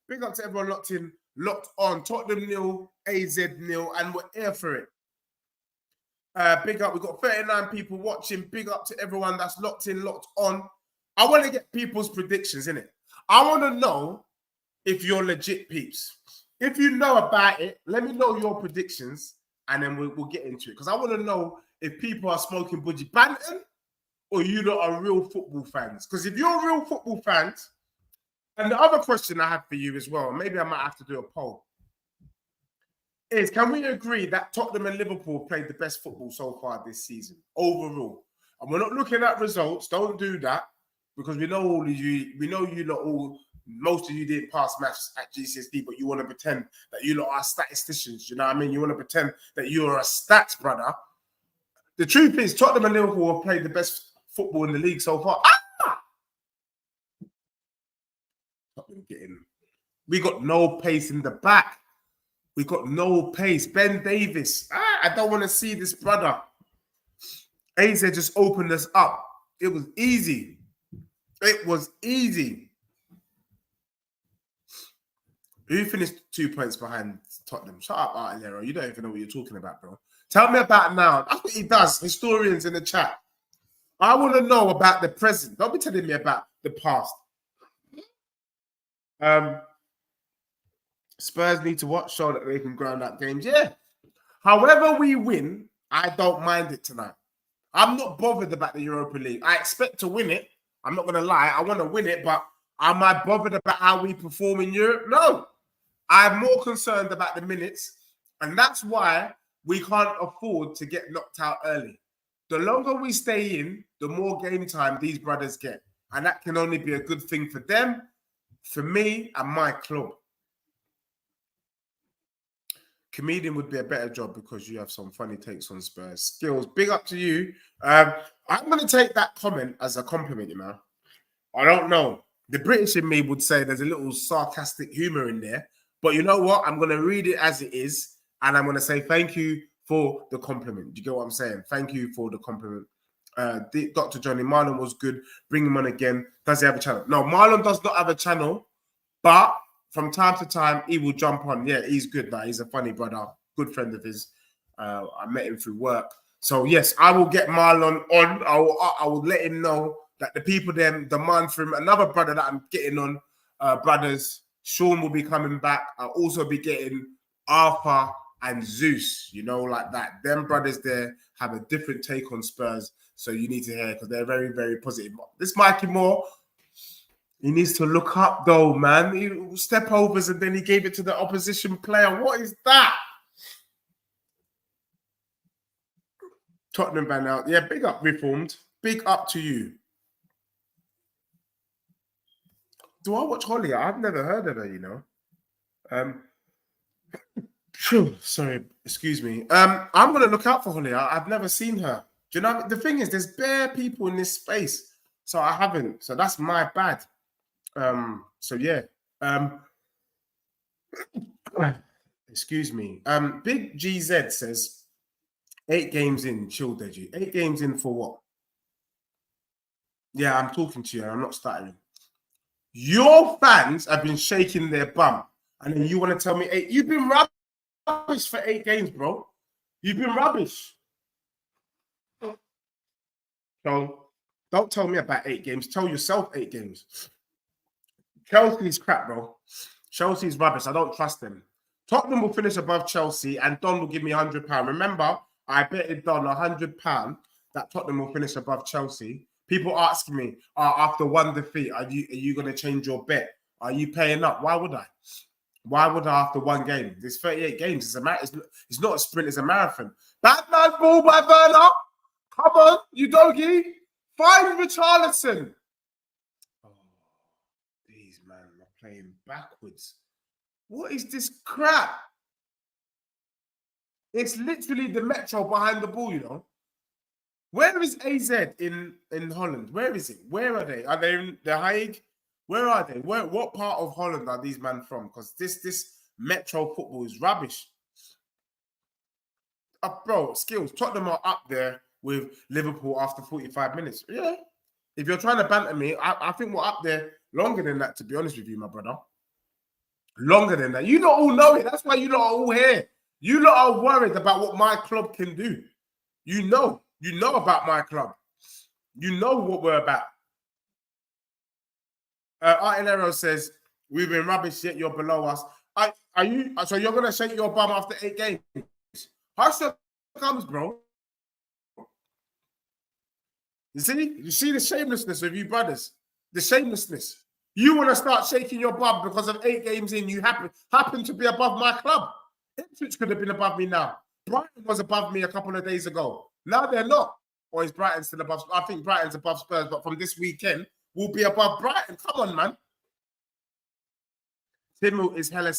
Big up to everyone locked on. Tottenham 0, AZ 0, and we're here for it. Big up. We've got 39 people watching. Big up to everyone that's locked in, locked on. I want to get people's predictions, innit? I want to know if you're legit peeps. If you know about it, let me know your predictions, and then we'll get into it. Because I want to know if people are smoking budgie banter or you lot are real football fans. Because if you're real football fans, and the other question I have for you as well, maybe I might have to do a poll, is can we agree that Tottenham and Liverpool played the best football so far this season, overall? And we're not looking at results. Don't do that, because we know all of you, we know you lot all, most of you didn't pass maths at GCSE, but you want to pretend that you lot are statisticians. You know what I mean? You want to pretend that you're a stats brother. The truth is, Tottenham and Liverpool have played the best football in the league so far. We got no pace in the back. We got no pace. Ben Davis. I don't want to see this brother. AZ just opened us up. It was easy. It was easy. Who finished 2 points behind Tottenham? Shut up, Artilero. You don't even know what you're talking about, bro. Tell me about now. That's what he does. Historians in the chat. I want to know about the present. Don't be telling me about the past. Spurs need to watch, show that they can ground out games. Yeah. However we win, I don't mind it tonight. I'm not bothered about the Europa League. I expect to win it. I'm not going to lie. I want to win it, but am I bothered about how we perform in Europe? No. I'm more concerned about the minutes, and that's why we can't afford to get knocked out early. The longer we stay in, the more game time these brothers get, and that can only be a good thing for them, for me, and my club. Comedian would be a better job because you have some funny takes on Spurs. Skills, big up to you. I'm going to take that comment as a compliment, you know. I don't know. The British in me would say there's a little sarcastic humor in there. But you know what? I'm going to read it as it is. And I'm going to say thank you for the compliment. Do you get what I'm saying? Thank you for the compliment. Dr. Johnny, Marlon was good. Bring him on again. Does he have a channel? No, Marlon does not have a channel. But from time to time, he will jump on. Yeah, he's good. Now. He's a funny brother. Good friend of his. I met him through work. So, yes, I will get Marlon on. I will let him know that the people then demand from another brother that I'm getting on, brothers. Sean will be coming back. I'll also be getting Arthur and Zeus, you know, like that. Them brothers there have a different take on Spurs. So you need to hear because they're very, very positive. This Mikey Moore, he needs to look up though, man. He step overs and then he gave it to the opposition player. What is that? Tottenham ban out. Yeah, big up Reformed. Big up to you. Do I watch Holly? I've never heard of her, you know. Sorry, excuse me. I'm gonna look out for Holly. I've never seen her. Do you know the thing is there's bare people in this space, so I haven't. So that's my bad. So yeah. Excuse me. Big GZ says 8 games in, chill, Deji. 8 games in for what? Yeah, I'm talking to you. I'm not starting. Your fans have been shaking their bum, and then you want to tell me 8? You've been rubbish for 8 games, bro. You've been rubbish. So don't tell me about 8 games. Tell yourself 8 games. Chelsea's crap, bro. Chelsea's rubbish. I don't trust them. Tottenham will finish above Chelsea, and Don will give me £100. Remember, I betted Don £100 that Tottenham will finish above Chelsea. People asking me, after one defeat, are you going to change your bet? Are you paying up? Why would I? Why would I after one game? There's 38 games. It's not a sprint, it's a marathon. Batman ball by Werner. Come on, you doggy. Find Richarlison. Oh, these men are playing backwards. What is this crap? It's literally the Metro behind the ball, you know. Where is AZ in Holland? Where is it? Where are they? Are they in The Hague? Where are they? What part of Holland are these men from? Because this Metro football is rubbish. Bro, skills. Tottenham are up there. with Liverpool after 45 minutes. Yeah. If you're trying to banter me, I think we're up there longer than that, to be honest with you, my brother. Longer than that. You lot all know it. That's why you lot are all here. You lot are worried about what my club can do. You know about my club. You know what we're about. Artilero says, we've been rubbish, yet you're below us. Are you? So you're going to shake your bum after 8 games? Hush your comes, bro. You see the shamelessness of you brothers? The shamelessness. You want to start shaking your bum because of 8 games in, you happen to be above my club. Ipswich could have been above me now. Brighton was above me a couple of days ago. Now they're not. Or is Brighton still above? I think Brighton's above Spurs, but from this weekend, we'll be above Brighton. Come on, man. Timu is hella.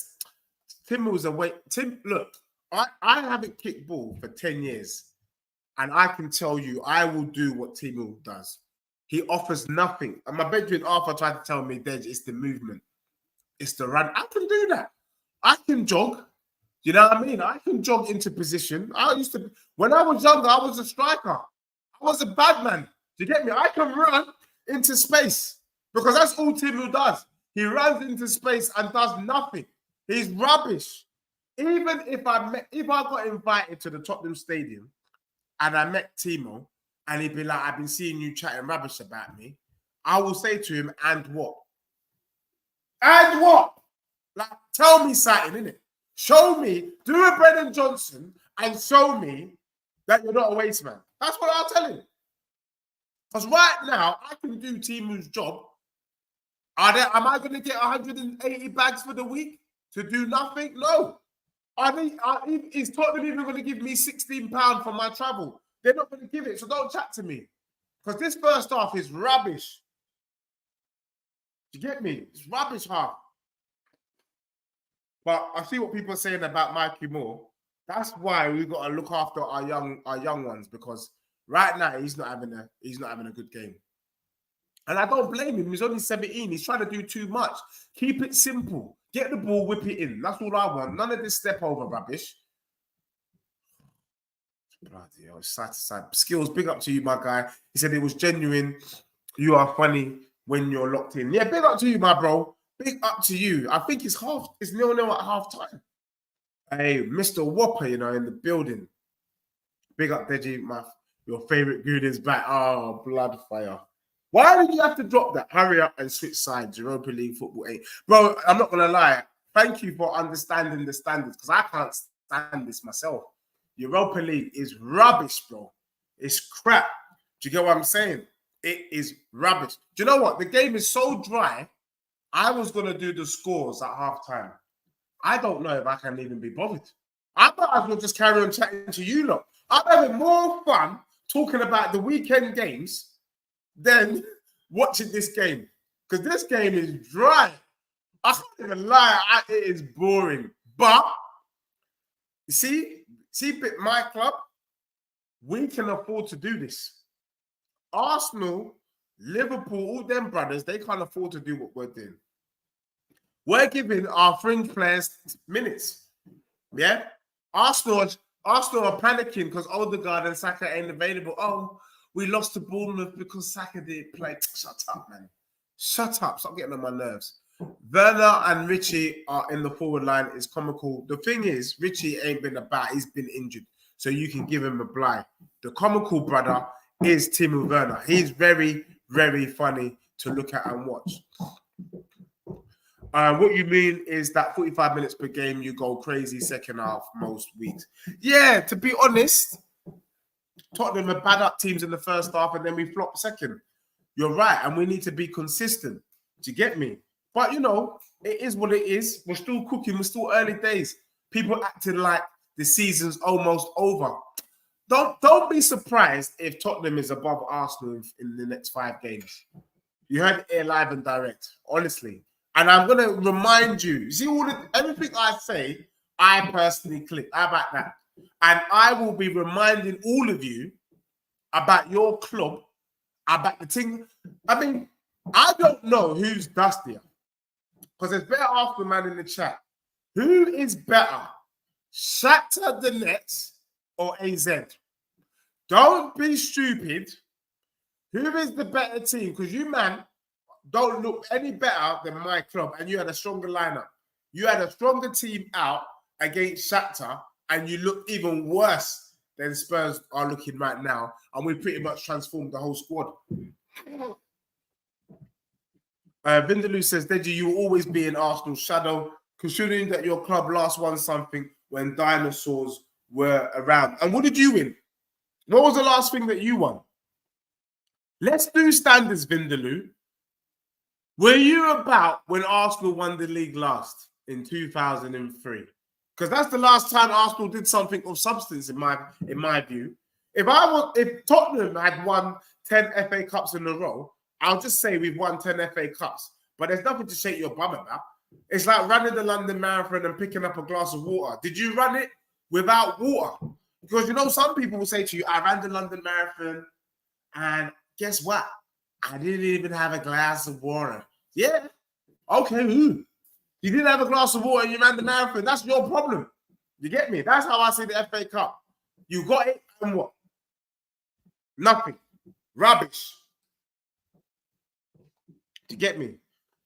Timu's away. Look, I haven't kicked ball for 10 years. And I can tell you, I will do what Timu does. He offers nothing. And my bedroom Arthur tried to tell me, Dej, it's the movement. It's the run. I can do that. I can jog. You know what I mean? I can jog into position. When I was younger, I was a striker. I was a bad man. Do you get me? I can run into space because that's all Timu does. He runs into space and does nothing. He's rubbish. Even if I got invited to the Tottenham Stadium and I met Timo and he'd be like, I've been seeing you chatting rubbish about me, I will say to him, and what? And what? Like, tell me something, innit? Show me, do a Brendan Johnson and show me that you're not a waste man. That's what I'll tell him. Because right now, I can do Timu's job. Am I going to get 180 bags for the week to do nothing? No. Is Tottenham even going to give me £16 for my travel? They're not going to give it, so don't chat to me. Because this first half is rubbish. Do you get me? It's rubbish half. But I see what people are saying about Mikey Moore. That's why we've got to look after our young ones, because right now he's not having a good game. And I don't blame him. He's only 17. He's trying to do too much. Keep it simple. Get the ball, whip it in. That's all I want. None of this step over rubbish. Bloody hell, side to side. Skills, big up to you, my guy. He said it was genuine. You are funny when you're locked in. Yeah, big up to you, my bro. Big up to you. I think it's 0-0 at half time. Hey, Mr. Whopper, in the building. Big up, Deji. Your favorite good is back. Oh, blood fire. Why did you have to drop that? Hurry up and switch sides. Europa League football 8. Bro, I'm not going to lie. Thank you for understanding the standards, because I can't stand this myself. Europa League is rubbish, bro. It's crap. Do you get what I'm saying? It is rubbish. Do you know what? The game is so dry. I was going to do the scores at halftime. I don't know if I can even be bothered. I might as well just carry on chatting to you lot. I'm having more fun talking about the weekend games than watching this game. Because this game is dry. I can't even lie. It is boring. But, you see, my club, we can afford to do this. Arsenal, Liverpool, all them brothers, they can't afford to do what we're doing. We're giving our fringe players minutes. Yeah? Arsenal are panicking because Odegaard and Saka ain't available. Oh, we lost to Bournemouth because Saka didn't play. Shut up, man. Shut up. Stop getting on my nerves. Werner and Richie are in the forward line. It's comical. The thing is, Richie ain't been about. He's been injured. So you can give him a blind. The comical brother is Timo Werner. He's very, very funny to look at and watch. What you mean is that 45 minutes per game, you go crazy second half most weeks. Yeah, to be honest, Tottenham are bad up teams in the first half and then we flop second. You're right, and we need to be consistent. Do you get me? But, it is what it is. We're still cooking. We're still early days. People acting like the season's almost over. Don't be surprised if Tottenham is above Arsenal in the next 5 games. You heard it here live and direct, honestly. And I'm going to remind you, see, everything I say, I personally click. How about that? And I will be reminding all of you about your club, about the thing. I mean, I don't know who's dustier. Because there's better Arsenal man in the chat. Who is better? Shakhtar Donetsk or AZ? Don't be stupid. Who is the better team? Because you, man, don't look any better than my club, and you had a stronger lineup. You had a stronger team out against Shakhtar, and you look even worse than Spurs are looking right now. And we pretty much transformed the whole squad. Vindaloo says, Deji, you will always be in Arsenal's shadow, considering that your club last won something when dinosaurs were around. And what did you win? What was the last thing that you won? Let's do standards, Vindaloo. Were you about when Arsenal won the league last in 2003? Because that's the last time Arsenal did something of substance, in my view. If Tottenham had won 10 FA Cups in a row, I'll just say we've won 10 FA Cups. But there's nothing to shake your bum about. It's like running the London Marathon and picking up a glass of water. Did you run it without water? Because, you know, some people will say to you, I ran the London Marathon and guess what? I didn't even have a glass of water. Yeah. Okay. You didn't have a glass of water and you ran the marathon. That's your problem. You get me? That's how I see the FA Cup. You got it and what? Nothing. Rubbish. You get me?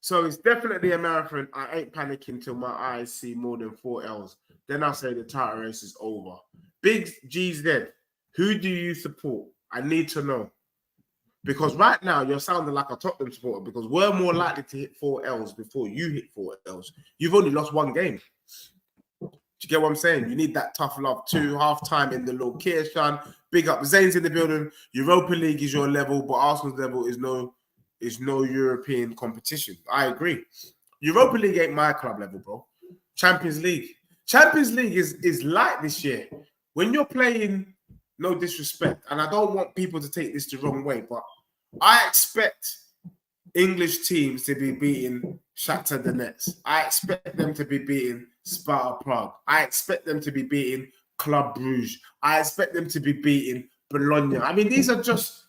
So it's definitely a marathon. I ain't panicking till my eyes see more than 4 L's. Then I'll say the title race is over. Big GZ, who do you support? I need to know. Because right now, you're sounding like a Tottenham supporter because we're more likely to hit 4 L's before you hit 4 L's. You've only lost one game. Do you get what I'm saying? You need that tough love too. Half-time in the location. Big up. Zane's in the building. Europa League is your level, but Arsenal's level is no European competition. I agree. Europa League ain't my club level, bro. Champions League. Champions League is light this year. When you're playing, no disrespect, and I don't want people to take this the wrong way, but I expect English teams to be beating Shakhtar Donetsk. I expect them to be beating Sparta Prague. I expect them to be beating Club Brugge. I expect them to be beating Bologna. I mean, these are just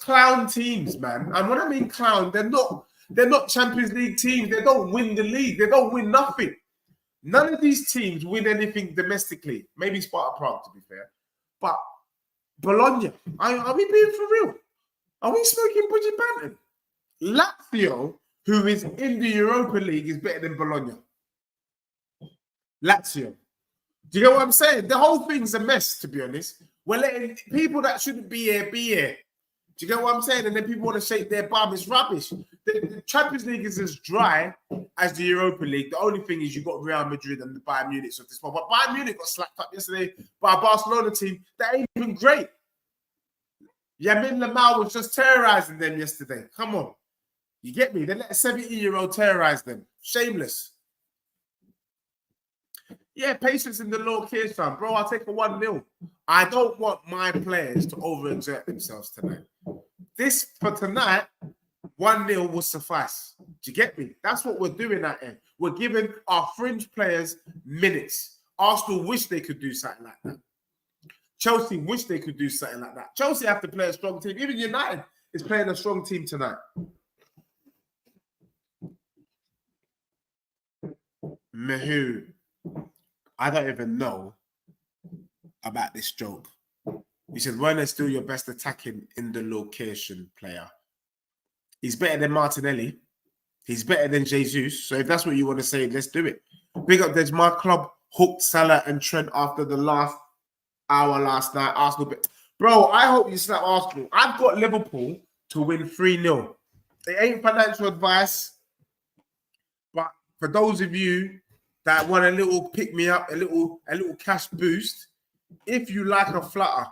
clown teams, man. And when I mean clown, they're not Champions League teams. They don't win the league. They don't win nothing. None of these teams win anything domestically. Maybe Sparta Prague, to be fair. But Bologna, are we being for real? Are we smoking budget banter? Lazio, who is in the Europa League, is better than Bologna. Lazio. Do you get what I'm saying? The whole thing's a mess, to be honest. We're letting people that shouldn't be here be here. Do you get what I'm saying? And then people want to shake their bum. It's rubbish. The Champions League is as dry as the Europa League. The only thing is you got Real Madrid and the Bayern Munich of this one. But Bayern Munich got slapped up yesterday by a Barcelona team that ain't even great. Yamin Lamau was just terrorizing them yesterday. Come on. You get me? They let a 70-year-old terrorize them. Shameless. Yeah, patience in the Lord cares, fam. Bro, I'll take a 1-0. I don't want my players to overexert themselves tonight. This, for tonight, 1-0 will suffice. Do you get me? That's what we're doing at end. We're giving our fringe players minutes. Arsenal wish they could do something like that. Chelsea wish they could do something like that. Chelsea have to play a strong team. Even United is playing a strong team tonight. Mehu. I don't even know about this joke. He said, Werner's still your best attacking in the location player. He's better than Martinelli. He's better than Jesus. So if that's what you want to say, let's do it. Big up, there's my club hooked Salah and Trent after the last hour last night. Arsenal. Bro, I hope you slap Arsenal. I've got Liverpool to win 3-0. It ain't financial advice. But for those of you that want a little pick me up, a little cash boost, if you like a flutter,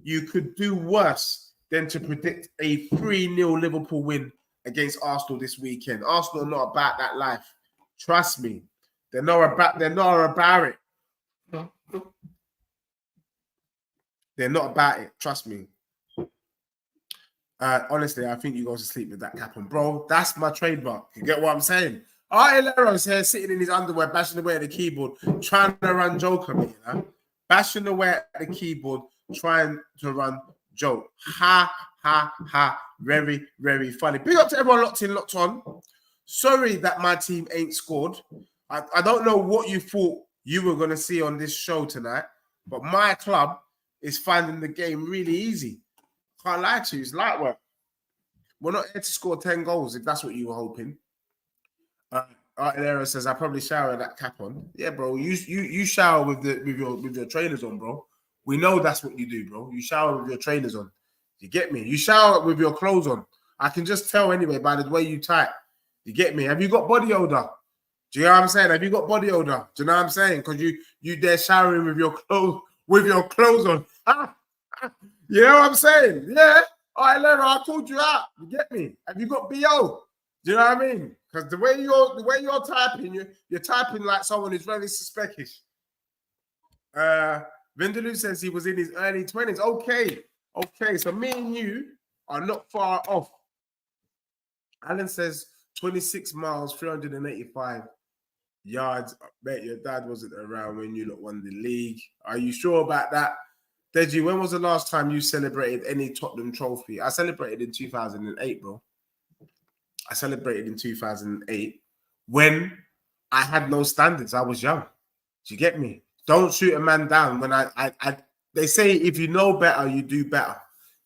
you could do worse than to predict a 3-0 Liverpool win against Arsenal this weekend. Arsenal are not about that life. Trust me. They're not about it. They're not about it. Trust me. Honestly, I think you go to sleep with that cap on. Bro, that's my trademark. You get what I'm saying? Artillero's here sitting in his underwear, bashing away at the keyboard, trying to run joke on me, you know? Bashing away at the keyboard, trying to run joke. Ha, ha, ha. Very, very funny. Big up to everyone locked in, locked on. Sorry that my team ain't scored. I don't know what you thought you were going to see on this show tonight, but my club is finding the game really easy. Can't lie to you, it's light work. We're not here to score 10 goals if that's what you were hoping. Artillero says I probably shower that cap on. Yeah, bro. You shower with your trainers on, bro. We know that's what you do, bro. You shower with your trainers on. You get me? You shower with your clothes on. I can just tell anyway by the way you type. You get me? Have you got body odor? Do you know what I'm saying? Have you got body odor? Do you know what I'm saying? Because you there showering with your clothes on. You know what I'm saying? Yeah. All right, Lero, I called you out. You get me? Have you got BO? Do you know what I mean? Because the way you're typing, you're typing like someone who's very suspicious. Vindaloo says he was in his early 20s. Okay. So me and you are not far off. Alan says 26 miles, 385 yards. I bet your dad wasn't around when you lot won the league. Are you sure about that? Deji, when was the last time you celebrated any Tottenham trophy? I celebrated in 2008, bro. I celebrated in 2008 when I had no standards. I was young. Do you get me? Don't shoot a man down when they say if you know better, you do better.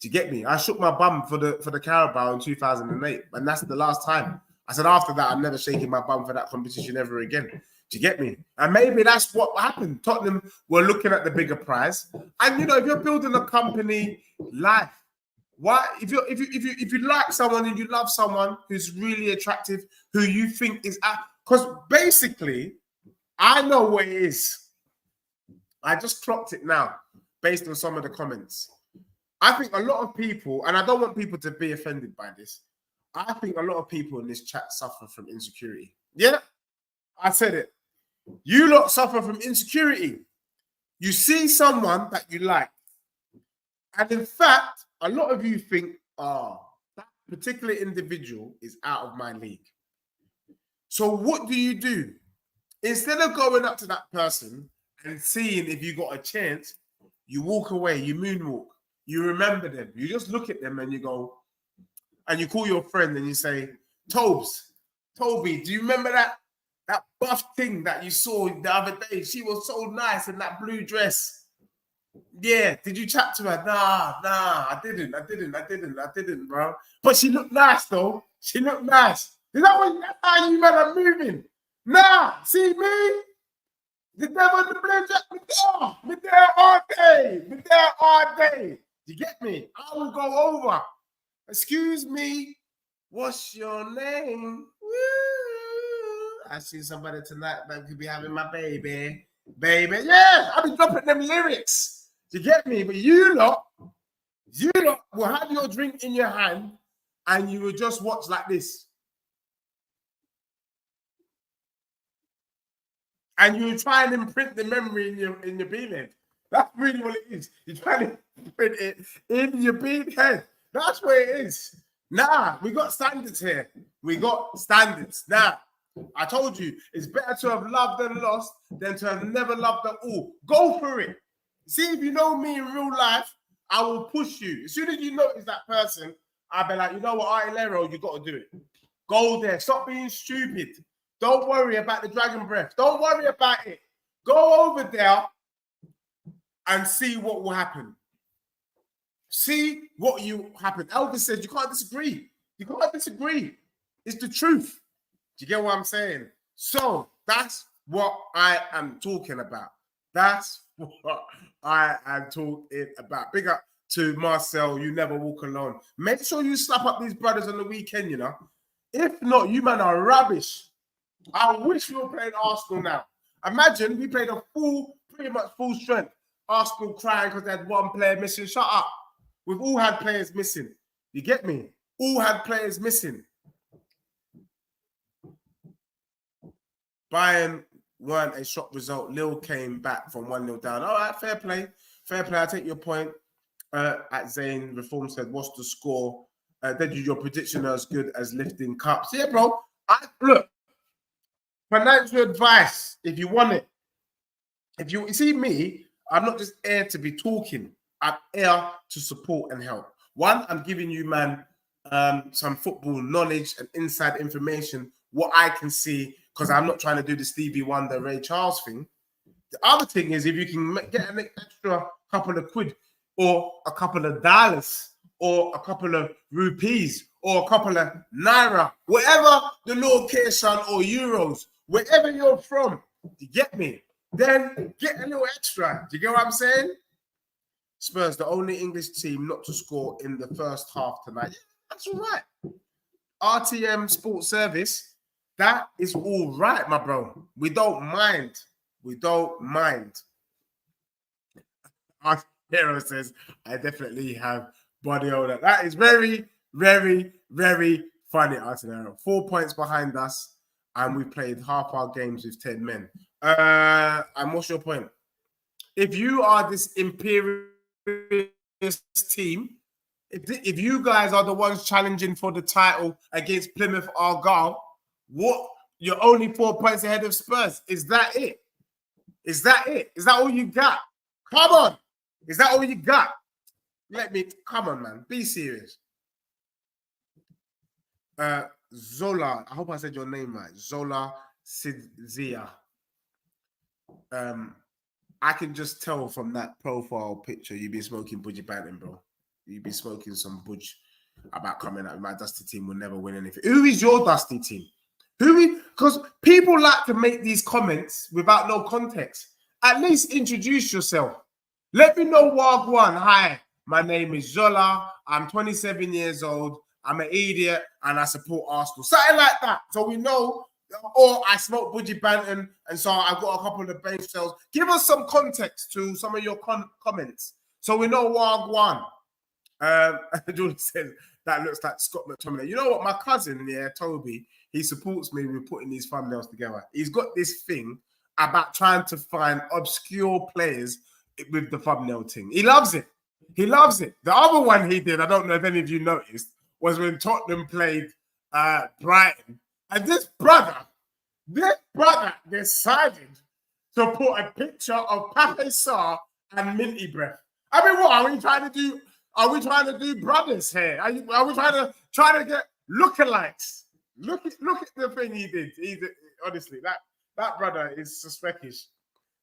Do you get me? I shook my bum for the Carabao in 2008, and that's the last time. I said after that, I'm never shaking my bum for that competition ever again. Do you get me? And maybe that's what happened. Tottenham were looking at the bigger prize, and you know, if you're building a company, life. Why, if you like someone and you love someone who's really attractive, who you think is, because basically, I know what it is. I just clocked it now, based on some of the comments. I think a lot of people, and I don't want people to be offended by this, I think a lot of people in this chat suffer from insecurity. Yeah, I said it. You lot suffer from insecurity. You see someone that you like, and in fact, a lot of you think, that particular individual is out of my league. So what do? Instead of going up to that person and seeing if you got a chance, you walk away, you moonwalk, you remember them. You just look at them and you go, and you call your friend and you say, Toby, do you remember that buff thing that you saw the other day? She was so nice in that blue dress. Yeah, did you chat to her? Nah, I didn't, bro. But she looked nice, though. She looked nice. Is that's how you men are moving? Nah, see me? The devil in the blue jacket. Me there all day. You get me? I will go over. Excuse me, what's your name? Woo. I see somebody tonight that could be having my baby. Yeah, I'll be dropping them lyrics. You get me? But you lot will have your drink in your hand and you will just watch like this. And you try and imprint the memory in your bean head. That's really what it is. You try to imprint it in your bean head. That's what it is. Nah, we got standards here. We got standards. Nah, I told you, it's better to have loved and lost than to have never loved at all. Go for it. See, if you know me in real life, I will push you. As soon as you notice that person, I'll be like, you know what, Artillero, you got to do it. Go there. Stop being stupid. Don't worry about the dragon breath. Don't worry about it. Go over there and see what will happen. See what you happen. Elvis says you can't disagree. You can't disagree. It's the truth. Do you get what I'm saying? So that's what I am talking about. That's what I am talking about. Big up to Marcel. You never walk alone. Make sure you slap up these brothers on the weekend, you know. If not, you man are rubbish. I wish we were playing Arsenal now. Imagine we played pretty much full strength. Arsenal crying because they had one player missing. Shut up. We've all had players missing. You get me? All had players missing. Bayern weren't a shock result. Lille came back from 1-0 down. All right, fair play. Fair play. I take your point. At Zane, Reform said, what's the score? Did your prediction as good as lifting cups? Yeah, bro. Look, financial advice, if you want it. If you see me, I'm not just here to be talking. I'm here to support and help. One, I'm giving you, man, some football knowledge and inside information, what I can see, because I'm not trying to do the Stevie Wonder, Ray Charles thing. The other thing is, if you can get an extra couple of quid, or a couple of dollars, or a couple of rupees, or a couple of naira, whatever the location or euros, wherever you're from, you get me? Then get a little extra. Do you get what I'm saying? Spurs, the only English team not to score in the first half tonight. Yeah, that's all right. RTM Sports Service, that is all right, my bro. We don't mind. We don't mind. Our hero says, I definitely have body odor. That is very, very, very funny, Artillero. 4 points behind us, and we played half our games with 10 men. And what's your point? If you are this imperialist team, if you guys are the ones challenging for the title against Plymouth Argyle, what? You're only 4 points ahead of Spurs. Is that it? Is that it? Is that all you got? Come on. Is that all you got? Come on, man. Be serious. Zola, I hope I said your name right. Zola Sidzia. I can just tell from that profile picture you've been smoking budgie banting, bro. You've been smoking some budge about coming out. My dusty team will never win anything. Who is your dusty team? Because people like to make these comments without no context. At least introduce yourself. Let me know Wagwan. Hi, my name is Zola. I'm 27 years old. I'm an idiot and I support Arsenal. Something like that. So we know. Or I smoke budgie banton, and so I've got a couple of bench cells. Give us some context to some of your comments so we know Wagwan. Jordan says that looks like Scott McTominay. You know what? My cousin, Toby, he supports me with putting these thumbnails together. He's got this thing about trying to find obscure players with the thumbnail thing. He loves it. He loves it. The other one he did, I don't know if any of you noticed, was when Tottenham played Brighton. And this brother decided to put a picture of Pape Sarr and Minty Breath. I mean, what are we trying to do? Are we trying to do brothers here? Are we trying to get lookalikes? Look at the thing he did. Honestly, that brother is suspicious.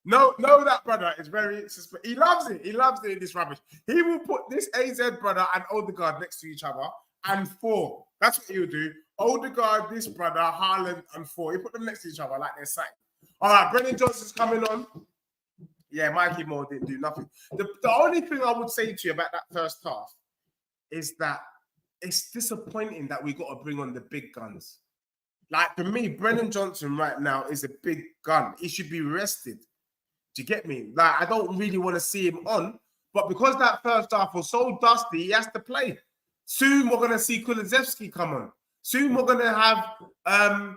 No, that brother is very suspicious. He loves it. He loves doing this rubbish. He will put this AZ brother and Odegaard next to each other and 4. That's what he would do. Odegaard, this brother, Haaland, and 4. He put them next to each other like they're signed. All right, Brennan Johnson's coming on. Yeah, Mikey Moore didn't do nothing. The only thing I would say to you about that first half is that it's disappointing that we got to bring on the big guns. Like, for me, Brennan Johnson right now is a big gun. He should be rested. Do you get me? Like, I don't really want to see him on, but because that first half was so dusty, he has to play. Soon we're going to see Kulusevski come on. Soon we're going to have, Van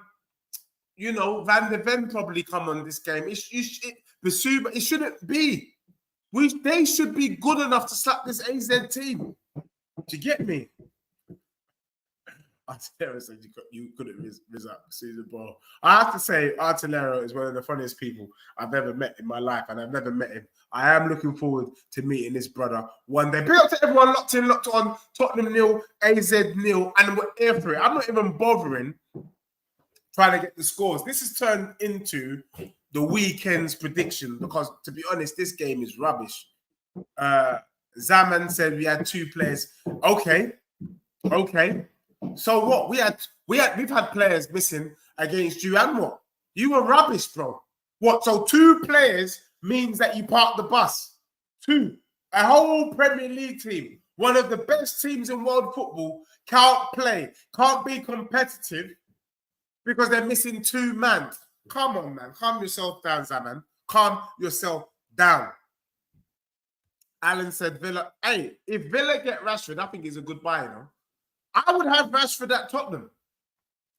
de Ven probably come on this game. It shouldn't be. They should be good enough to slap this AZ team. Do you get me? Artillero said you couldn't rise up Susan Ball. I have to say, Artillero is one of the funniest people I've ever met in my life, and I've never met him. I am looking forward to meeting this brother one day. Big up to everyone locked on, Tottenham 0, AZ 0, and we're here for it. I'm not even bothering trying to get the scores. This has turned into the weekend's prediction because, to be honest, this game is rubbish. Zaman said we had 2 players. Okay. So what? We've had players missing against you, and what? You were rubbish, bro. What? So 2 players means that you parked the bus. 2. A whole Premier League team, one of the best teams in world football, can't play, can't be competitive because they're missing 2 men. Come on, man. Calm yourself down, Zaman. Calm yourself down. Alan said Villa. Hey, if Villa get Rashford, I think he's a good buy, you know. I would have Rashford at Tottenham.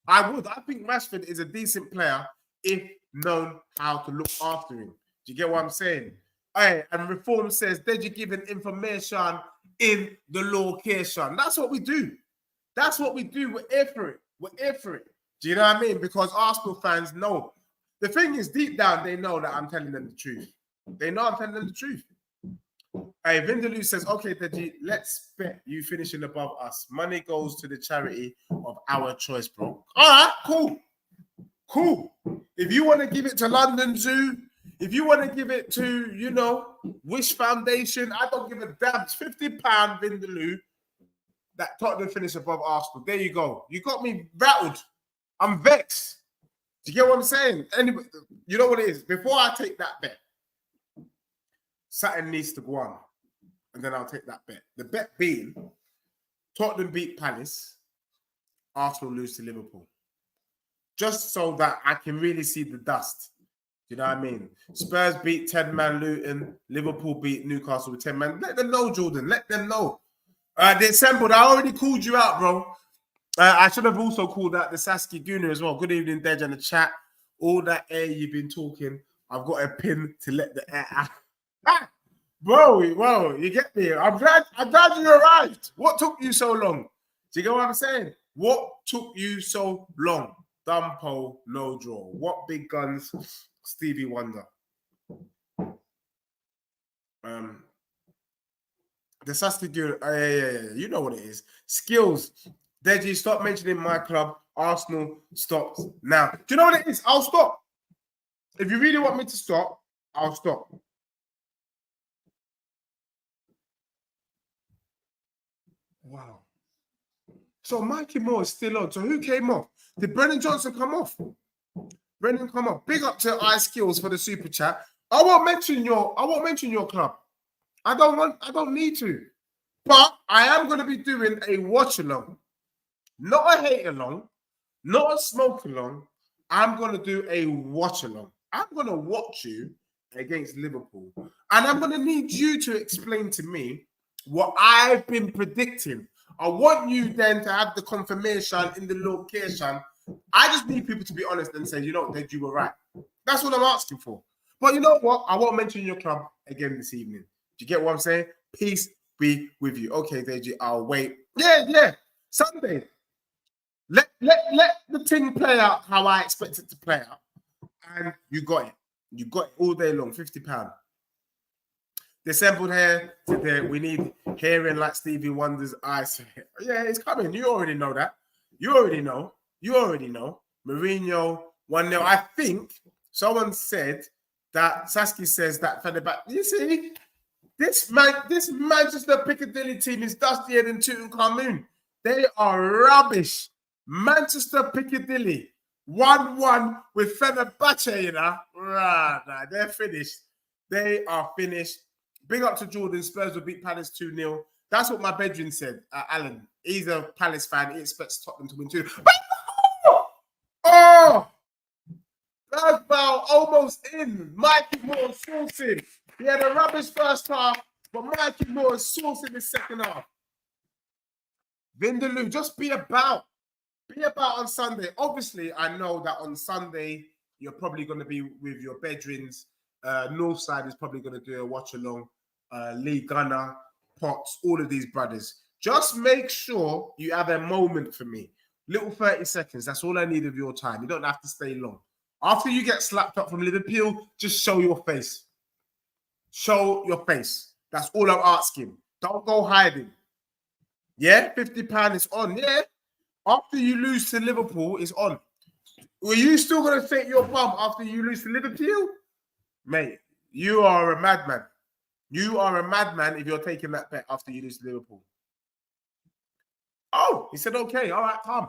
I would. I think Rashford is a decent player if known how to look after him. Do you get what I'm saying? Hey, and Reform says, did you give an information in the location? That's what we do. That's what we do. We're here for it. We're here for it. Do you know what I mean? Because Arsenal fans know. The thing is, deep down, they know that I'm telling them the truth. They know I'm telling them the truth. Hey, Vindaloo says, okay, Deji, let's bet you finishing above us. Money goes to the charity of our choice, bro. All right, cool. If you want to give it to London Zoo, If you want to give it to, you know, Wish Foundation, I don't give a damn. It's £50 Vindaloo that Tottenham finish above Arsenal. There you go. You got me rattled. I'm vexed. Do you get what I'm saying? Anybody, you know what it is? Before I take that bet, Saturn needs to go on. And then I'll take that bet. The bet being Tottenham beat Palace, Arsenal lose to Liverpool. Just so that I can really see the dust. You know what I mean? Spurs beat 10-man Luton. Liverpool beat Newcastle with 10-man. Let them know, Jordan. Let them know. They assembled. I already called you out, bro. I should have also called out the Sasky Gooner as well. Good evening, Dej, in the chat. All that air you've been talking, I've got a pin to let the air out. Bro, you get me. I'm glad you arrived. What took you so long? Do you get what I'm saying? What took you so long? Dumpo, no draw. What big guns? Stevie Wonder. The Saskatoon, yeah, you know what it is. Skills. Deji, stop mentioning my club. Arsenal stopped now. Do you know what it is? I'll stop. If you really want me to stop, I'll stop. Wow. So Mikey Moore is still on. So who came off? Did Brennan Johnson come off? Brennan come off. Big up to iSkills for the super chat. I won't mention your club. I don't need to. But I am going to be doing a watch along. Not a hate along, not a smoke along. I'm going to do a watch along. I'm going to watch you against Liverpool. And I'm going to need you to explain to me what I've been predicting. I want you then to have the confirmation in the location. I just need people to be honest and say, you know, that you were right. That's what I'm asking for. But you know what? I won't mention your club again this evening. Do you get what I'm saying? Peace be with you. Okay, Deji, I'll wait. Yeah. Sunday. Let the thing play out how I expect it to play out. And you got it. You got it all day long, £50. They assembled here today. We need hearing like Stevie Wonder's eyes. Yeah, it's coming. You already know that. You already know. Mourinho 1-0. I think someone said that Sasky says that for the back. You see, this Manchester Piccadilly team is dustier than Tutankhamun. They are rubbish. Manchester Piccadilly 1-1 with Fenerbahce, you know. Nah, they're finished. They are finished. Big up to Jordan. Spurs will beat Palace 2-0. That's what my bedroom said, Alan. He's a Palace fan. He expects Tottenham to win 2. Oh! First foul almost in. Mikey Moore sourcing. He had a rubbish first half, but Mikey Moore is sourcing the second half. Vindaloo, just be about. Be about on Sunday. Obviously, I know that on Sunday, you're probably going to be with your bedrooms. Northside is probably going to do a watch along. Lee Gunner, Potts, all of these brothers. Just make sure you have a moment for me. Little 30 seconds. That's all I need of your time. You don't have to stay long. After you get slapped up from Liverpool, just show your face. Show your face. That's all I'm asking. Don't go hiding. Yeah? £50 is on. Yeah? After you lose to Liverpool, it's on. Were you still going to take your bum after you lose to Liverpool? Mate, you are a madman. You are a madman if you're taking that bet after you lose to Liverpool. Oh, he said, okay, all right, calm.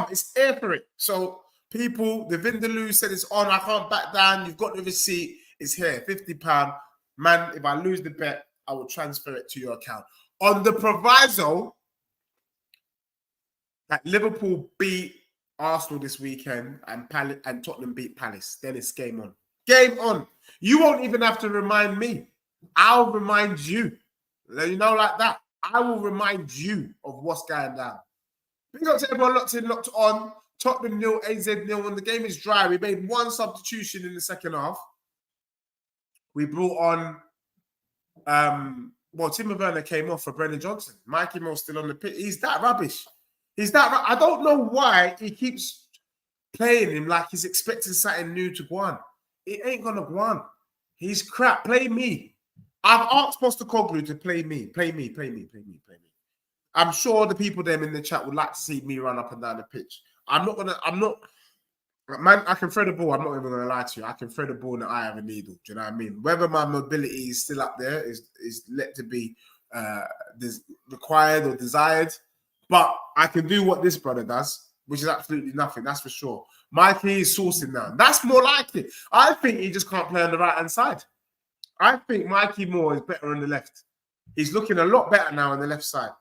It's air for it. So, people, the Vindaloo said it's on. I can't back down. You've got the receipt. It's here, £50. Man, if I lose the bet, I will transfer it to your account. On the proviso that Liverpool beat Arsenal this weekend and Tottenham beat Palace, then it's game on. Game on. You won't even have to remind me. I'll remind you. You know, like that. I will remind you of what's going down. Big up to everyone locked in, locked on. Tottenham 0, AZ 0. When the game is dry, we made one substitution in the second half. We brought on, Timo Werner came off for Brennan Johnson. Mikey Moore still on the pitch. He's that rubbish. I don't know why he keeps playing him like he's expecting something new to go on. It ain't going to go on. He's crap. Play me. I've asked Postecoglou to play me. Play me. I'm sure the people there in the chat would like to see me run up and down the pitch. I'm not Man, I can throw the ball. I'm not even going to lie to you. I can throw the ball in the eye of a needle. Do you know what I mean? Whether my mobility is still up there is let to be required or desired. But I can do what this brother does, which is absolutely nothing. That's for sure. Mikey is sourcing now. That's more likely. I think he just can't play on the right-hand side. I think Mikey Moore is better on the left. He's looking a lot better now on the left side.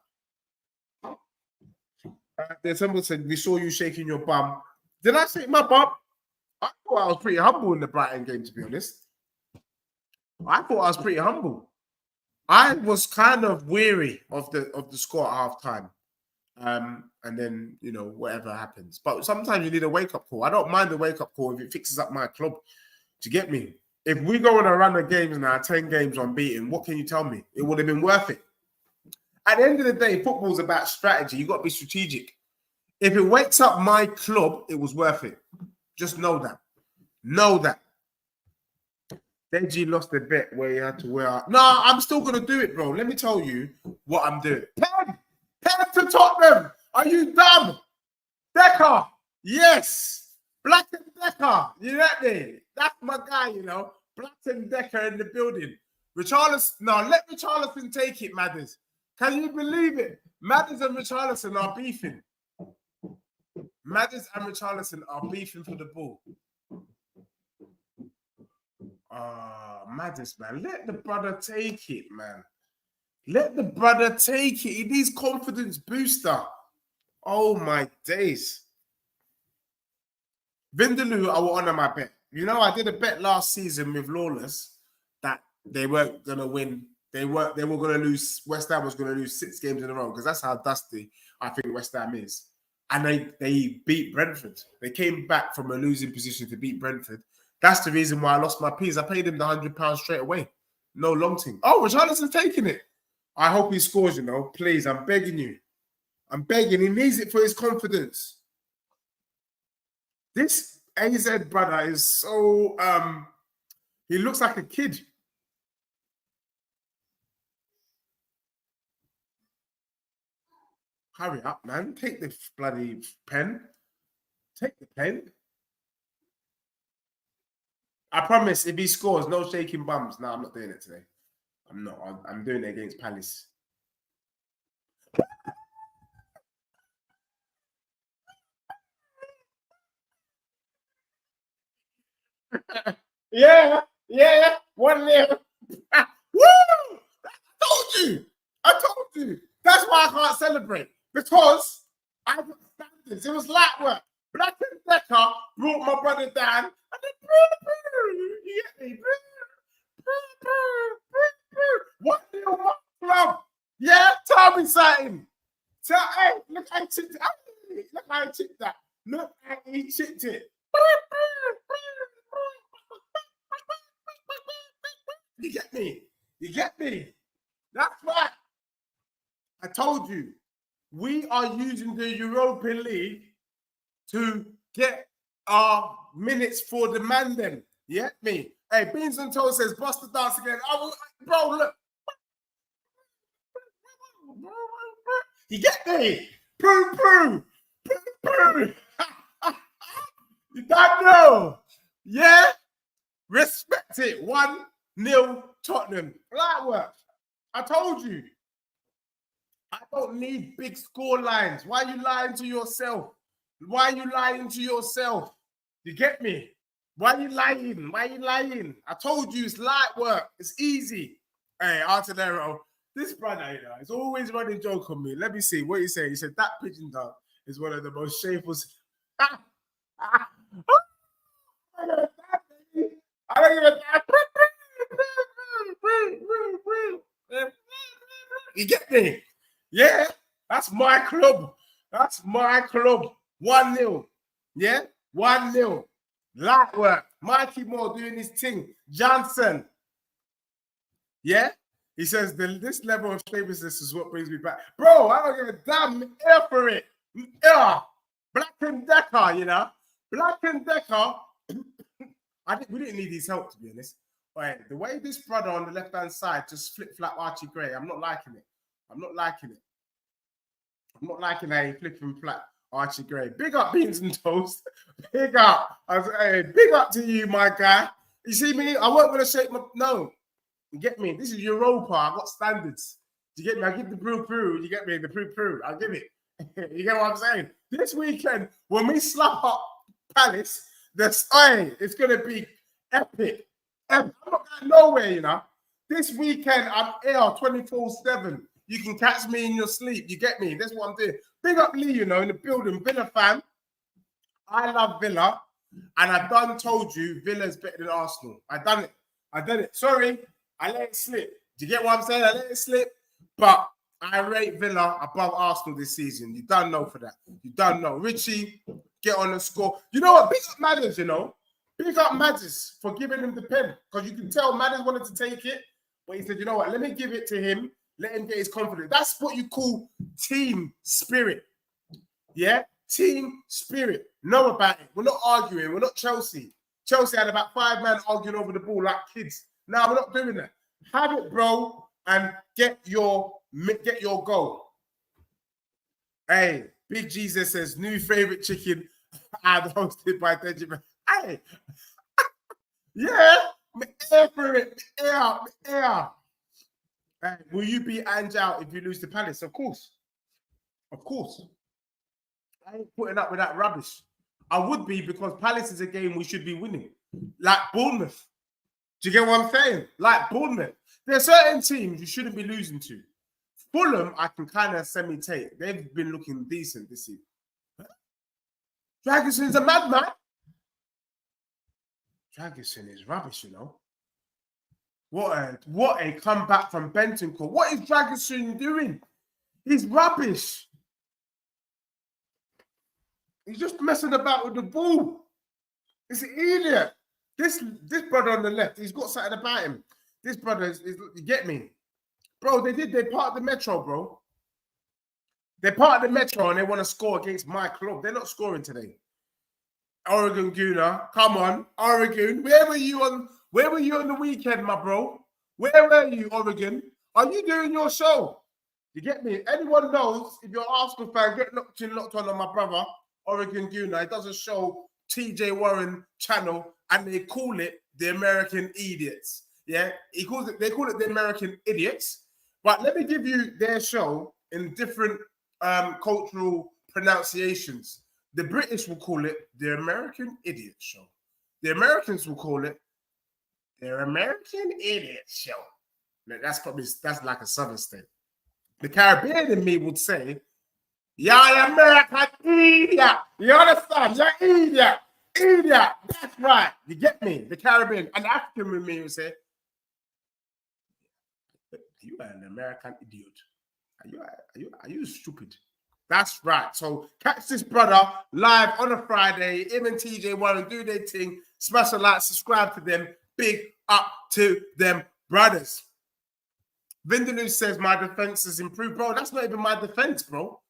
There's someone said, we saw you shaking your bum. Did I shake my bum? I thought I was pretty humble in the Brighton game, to be honest. I thought I was pretty humble. I was kind of weary of the score at half time. And then, you know, whatever happens. But sometimes you need a wake-up call. I don't mind the wake-up call if it fixes up my club. Do you get me? If we go on a run of games now, 10 games unbeaten, what can you tell me? It would have been worth it. At the end of the day, football's about strategy. You've got to be strategic. If it wakes up my club, it was worth it. Just know that. Know that. Deji lost a bet where he had to wear out. No, I'm still going to do it, bro. Let me tell you what I'm doing. Pen to Tottenham. Are you dumb? Decker. Yes. Black and Decker. You get me? That's my guy, you know. Black and Decker in the building. Richarlison. No, let Richarlison take it, Madders. Can you believe it? Madders and Richarlison are beefing. Madders and Richarlison are beefing for the ball. Madders, man. Let the brother take it, man. Let the brother take it. He needs confidence booster. Oh, my days. Vindaloo, I will honour my bet. You know, I did a bet last season with Lawless that they weren't going to win. They were going to lose. West Ham was going to lose 6 games in a row because that's how dusty I think West Ham is. And they beat Brentford. They came back from a losing position to beat Brentford. That's the reason why I lost my peas. I paid him the £100 straight away. No long thing. Oh, Richarlison's taking it. I hope he scores, you know. Please, I'm begging you. I'm begging. He needs it for his confidence. This AZ brother is so... he looks like a kid. Hurry up, man. Take the bloody pen. Take the pen. I promise, if he scores, no shaking bums. No, I'm not doing it today. I'm not. I'm doing it against Palace. Yeah. 1-0. Woo! I told you. That's why I can't celebrate. Because I got standards. It was light work. Black and Decker brought my brother down. And then, you get me? 1-0 club. Yeah, tell me something. Hey, look how he chipped it. Look how he chipped that. Look how he chipped it. You get me? You get me? That's right. I told you. We are using the Europa League to get our minutes for the man then. You get me? Hey, Beans and Toast says, bust the dance again. Oh, bro, look. You get me? Poo. You don't know. Yeah? Respect it. 1-0 Tottenham. Light work. I told you. I don't need big score lines. Why are you lying to yourself? Why are you lying to yourself? You get me? Why are you lying? Why are you lying? I told you it's light work. It's easy. Hey, Artillero, this brother, you know, is always running joke on me. Let me see what he said. He said that pigeon dog is one of the most shameful. I don't even. You get me? Yeah, that's my club. That's my club. 1-0. Yeah, 1-0. Light work. Mikey Moore doing his thing. Johnson. Yeah, he says this level of shamelessness is what brings me back. Bro, I don't give a damn air for it. Yeah. Black and Decker, you know. Black and Decker. We didn't need his help, to be honest. Right, the way this brother on the left-hand side just flip-flap Archie Gray, I'm not liking it. I'm not liking it. I'm not liking how he flip and flap Archie Gray. Big up, Beans and Toast. Big up. Big up to you, my guy. You see me? I wasn't going to shake my... No. You get me? This is Europa. I got standards. You get me? I give the brew. You get me? The brew. I'll give it. You get what I'm saying? This weekend, when we slap up Palace, it's going to be epic. I'm not going nowhere, you know. This weekend, I'm here 24/7. You can catch me in your sleep. You get me? That's what I'm doing. Big up Lee, you know, in the building. Villa fan. I love Villa. And I done told you Villa's better than Arsenal. I done it. Sorry. I let it slip. Do you get what I'm saying? I let it slip. But I rate Villa above Arsenal this season. You don't know for that. You don't know. Richie, get on the score. You know what? Big up Madders, you know. Big up Madders for giving him the pen. Because you can tell Madders wanted to take it. But he said, you know what? Let me give it to him. Let him get his confidence. That's what you call team spirit. Yeah? Team spirit. Know about it. We're not arguing. We're not Chelsea. Chelsea had about 5 men arguing over the ball like kids. No, we're not doing that. Have it, bro, and get your goal. Hey, Big Jesus says, new favorite chicken ad hosted by Benjamin. Hey, yeah, air for it, air. Hey, will you be Ange out if you lose to Palace? Of course. I ain't putting up with that rubbish. I would be, because Palace is a game we should be winning. Like Bournemouth. Do you get what I'm saying? Like Bournemouth. There are certain teams you shouldn't be losing to. Fulham, I can kind of semi-take. They've been looking decent this season. Dragison's a madman. Dragison is rubbish, you know. What a comeback from Bentancur. What is Dragison doing? He's rubbish. He's just messing about with the ball. He's an idiot. This brother on the left, he's got something about him. This brother is you get me? Bro, they part of the Metro, bro. They're part of the Metro and they want to score against my club. They're not scoring today. Oregon Gooner, come on. Oregon, where were you on the weekend, my bro? Where were you, Oregon? Are you doing your show? You get me? Anyone knows, if you're an Arsenal fan, get locked on my brother, Oregon Gooner. It does a show, TJ Warren channel, and they call it the American Idiots. Yeah, they call it the American Idiots. But let me give you their show in different cultural pronunciations. The British will call it the American Idiot Show. The Americans will call it the American Idiot Show. That's like a southern state. The Caribbean in me would say, you're an American idiot. You understand? You're idiot. Idiot. That's right. You get me? The Caribbean. And the African with me would say, you are an American idiot. Are you stupid? That's right. So catch this brother live on a Friday. Him and TJ Warren do their thing. Smash a like, subscribe to them. Big up to them brothers. Vindaloo says my defense has improved. Bro, that's not even my defense, bro.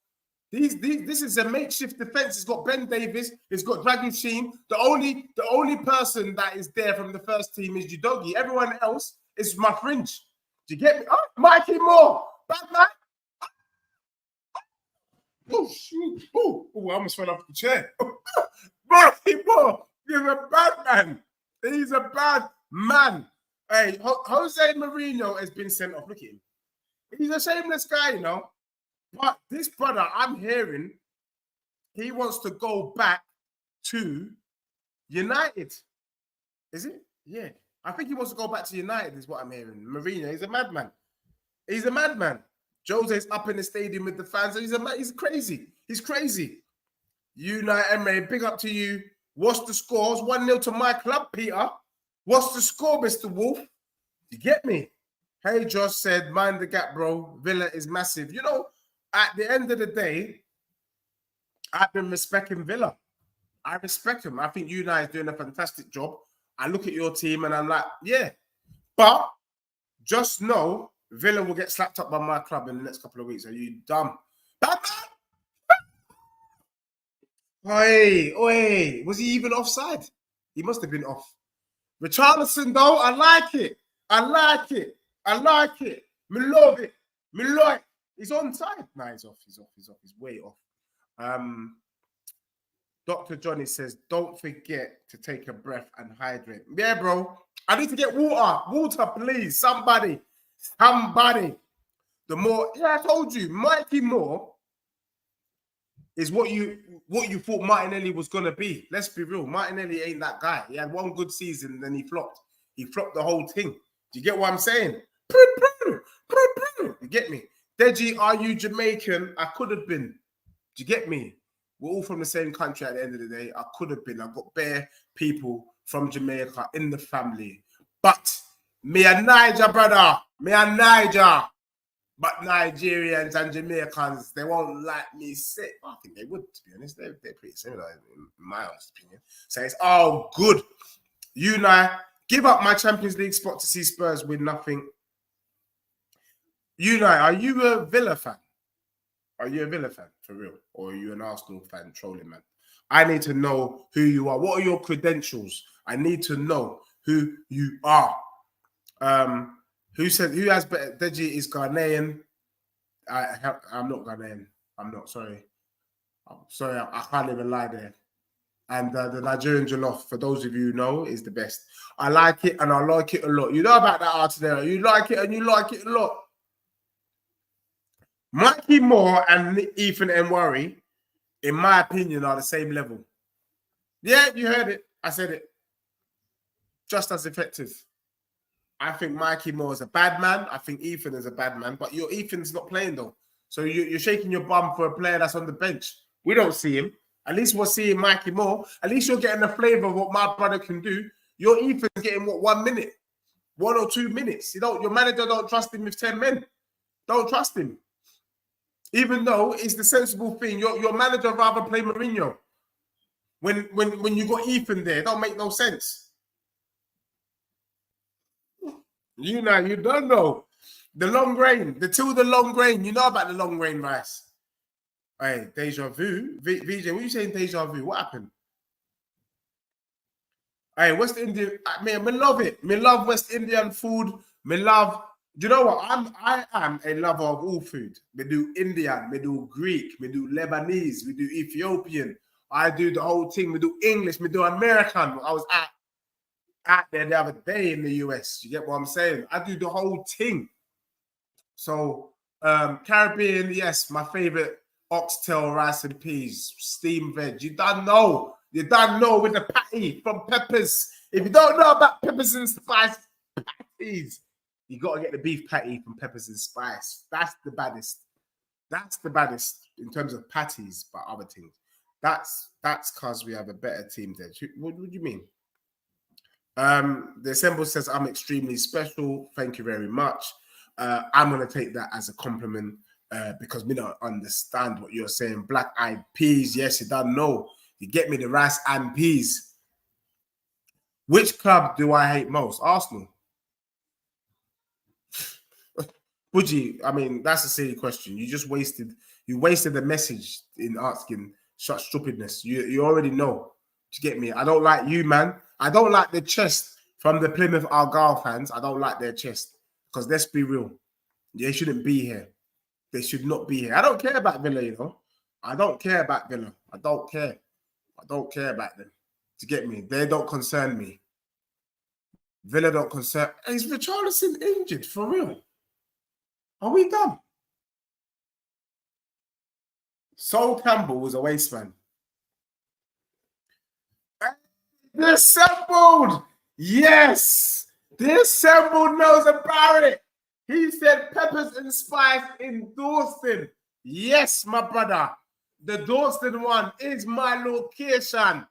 This is a makeshift defense. It's got Ben Davies. It's got Dragon Sheen. The only person that is there from the first team is Udogie. Everyone else is my fringe. Do you get me? Oh, Mikey Moore. Batman. Oh, shoot. Oh, I almost fell off the chair. Mikey Moore. He's a bad man. He's a bad man. Hey, Jose Mourinho has been sent off. Look at him. He's a shameless guy, you know. But this brother, I'm hearing, he wants to go back to United. Is it? Yeah. I think he wants to go back to United, is what I'm hearing. Mourinho, he's a madman. He's a madman. Jose's up in the stadium with the fans. He's crazy. He's crazy. Unai Emery, big up to you. What's the scores? 1-0 to my club, Peter. What's the score, Mr. Wolf? You get me? Hey, Josh said, mind the gap, bro. Villa is massive. You know, at the end of the day, I've been respecting Villa. I respect him. I think Unai is doing a fantastic job. I look at your team and I'm like, yeah. But just know Villa will get slapped up by my club in the next couple of weeks. Are you dumb? Oi. Was he even offside? He must have been off. Richarlison, though, I like it. Me love it. He's on side. Nah, he's off. He's way off. Dr. Johnny says, don't forget to take a breath and hydrate. Yeah, bro. I need to get water. Water, please. Somebody. The more, yeah, I told you, Mikey Moore is what you thought Martinelli was gonna be. Let's be real. Martinelli ain't that guy. He had one good season, and then he flopped. He flopped the whole thing. Do you get what I'm saying? You get me? Deji, are you Jamaican? I could have been. Do you get me? We're all from the same country at the end of the day. I could have been. I've got bare people from Jamaica in the family. But me a Niger, brother. Me a Niger. But Nigerians and Jamaicans, they won't like me say. I think they would, to be honest. They're pretty similar, in my honest opinion. So it's all good. You and I give up my Champions League spot to see Spurs win nothing. You and I, are you a Villa fan? Are you a Villa fan, for real? Or are you an Arsenal fan, trolling man? I need to know who you are. What are your credentials? I need to know who you are. Who said, who has better? Deji is Ghanaian. I'm not Ghanaian. I'm not, sorry. I'm sorry, I can't even lie there. And the Nigerian jollof, for those of you who know, is the best. I like it and I like it a lot. You know about that artillery. You like it and you like it a lot. Mikey Moore and Ethan Nwari, in my opinion, are the same level. Yeah, you heard it. I said it. Just as effective. I think Mikey Moore is a bad man. I think Ethan is a bad man. But your Ethan's not playing, though. So you're shaking your bum for a player that's on the bench. We don't see him. At least we're seeing Mikey Moore. At least you're getting the flavour of what my brother can do. Your Ethan's getting, what, 1 minute? 1 or 2 minutes. You know, your manager don't trust him with 10 men. Don't trust him. Even though it's the sensible thing. Your manager rather play Mourinho. When you got Ethan there, it don't make no sense. You know, you don't know. The long grain, the long grain. You know about the long grain rice. Hey, deja vu. VJ, what are you saying, deja vu? What happened? Hey, West Indian, me love it. Me love West Indian food. Me love, do you know what? I am a lover of all food. Me do Indian, me do Greek, me do Lebanese, me do Ethiopian. I do the whole thing. Me do English, me do American. I was out there the other day in the US. You get what I'm saying? I do the whole thing. So Caribbean, yes, my favorite oxtail, rice and peas, steamed veg. You don't know. You don't know with the patty from Peppers. If you don't know about Peppers and Spice patties, you got to get the beef patty from Peppers and Spice. That's the baddest. That's the baddest in terms of patties, but other things. That's because we have a better team there. What do you mean? The Assemble says, I'm extremely special. Thank you very much. I'm going to take that as a compliment because we don't understand what you're saying. Black-eyed peas. Yes, you don't know. You get me, the rice and peas. Which club do I hate most? Arsenal. Buji, I mean, that's a silly question. You wasted the message in asking such stupidness. You already know. Do you get me? I don't like you, man. I don't like the chest from the Plymouth Argyle fans. I don't like their chest. Because let's be real. They shouldn't be here. They should not be here. I don't care about Villa, you know. I don't care about Villa. I don't care. I don't care about them. Do you get me? They don't concern me. Villa don't concern. Is Richarlison injured? For real? Are we done? Sol Campbell was a waste man. The assembled! Yes! The assembled knows about it. He said Peppers and Spice in Dawson. Yes, my brother. The Dawson one is my location.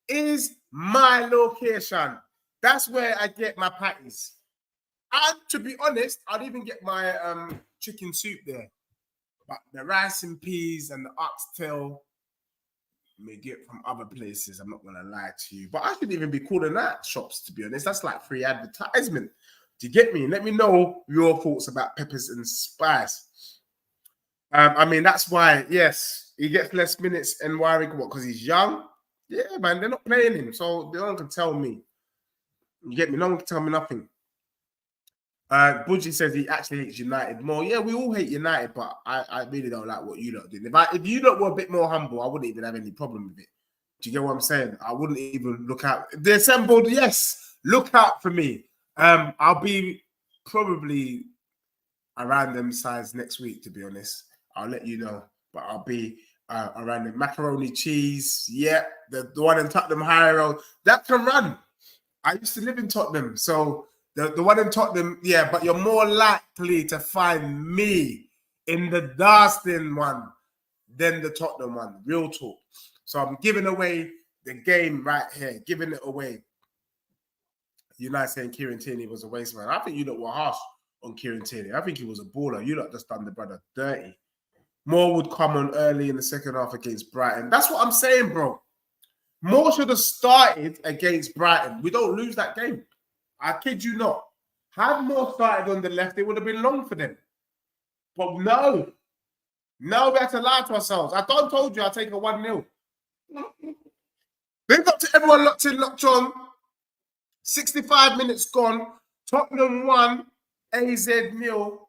Is my location. That's where I get my patties. And to be honest, I'd even get my chicken soup there. But the rice and peas and the oxtail may get from other places. I'm not going to lie to you. But I shouldn't even be calling that shops, to be honest. That's like free advertisement. Do you get me? Let me know your thoughts about Peppers and Spice. I mean, that's why, yes, he gets less minutes and why? What? Because he's young? Yeah, man, they're not playing him. So no one can tell me. You get me? No one can tell me nothing. Budgie says he actually hates United more. Yeah, we all hate United, but I really don't like what you lot do. If you lot were a bit more humble, I wouldn't even have any problem with it. Do you get what I'm saying? I wouldn't even look out. They're assembled, yes. Look out for me. I'll be probably around them size next week, to be honest. I'll let you know. But I'll be around the macaroni cheese. Yeah, the one in Tottenham High Road. That can run. I used to live in Tottenham. So the one in Tottenham, yeah, but you're more likely to find me in the Darston one than the Tottenham one. Real talk. So I'm giving away the game right here. Giving it away. You're not saying Kieran Tierney was a waste man. I think you lot were harsh on Kieran Tierney. I think he was a baller. You lot just done the brother dirty. More would come on early in the second half against Brighton. That's what I'm saying, bro. More should have started against Brighton. We don't lose that game. I kid you not. Had More started on the left, it would have been long for them. But no. No, we had to lie to ourselves. I told you I'll take a 1-0. Big up to everyone locked in, locked on. 65 minutes gone. Tottenham 1, AZ 0.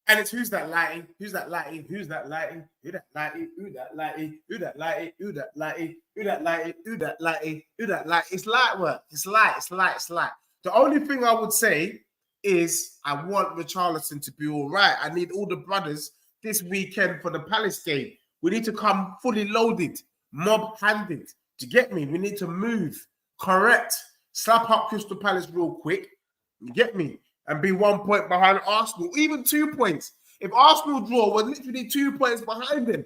And it's who's that lighty? Who's that lighty? Who's that lighty? Who that lighty? Who that lighty? Who that lighty? Who that lighty? Who that lighty? Who that lighty? Who that lighty? It's light work. It's light. The only thing I would say is I want Richarlison to be all right. I need all the brothers this weekend for the Palace game. We need to come fully loaded, mob-handed. Do you get me? We need to move, correct, slap up Crystal Palace real quick. You get me? And be 1 point behind Arsenal, even 2 points. If Arsenal draw, we're literally 2 points behind them.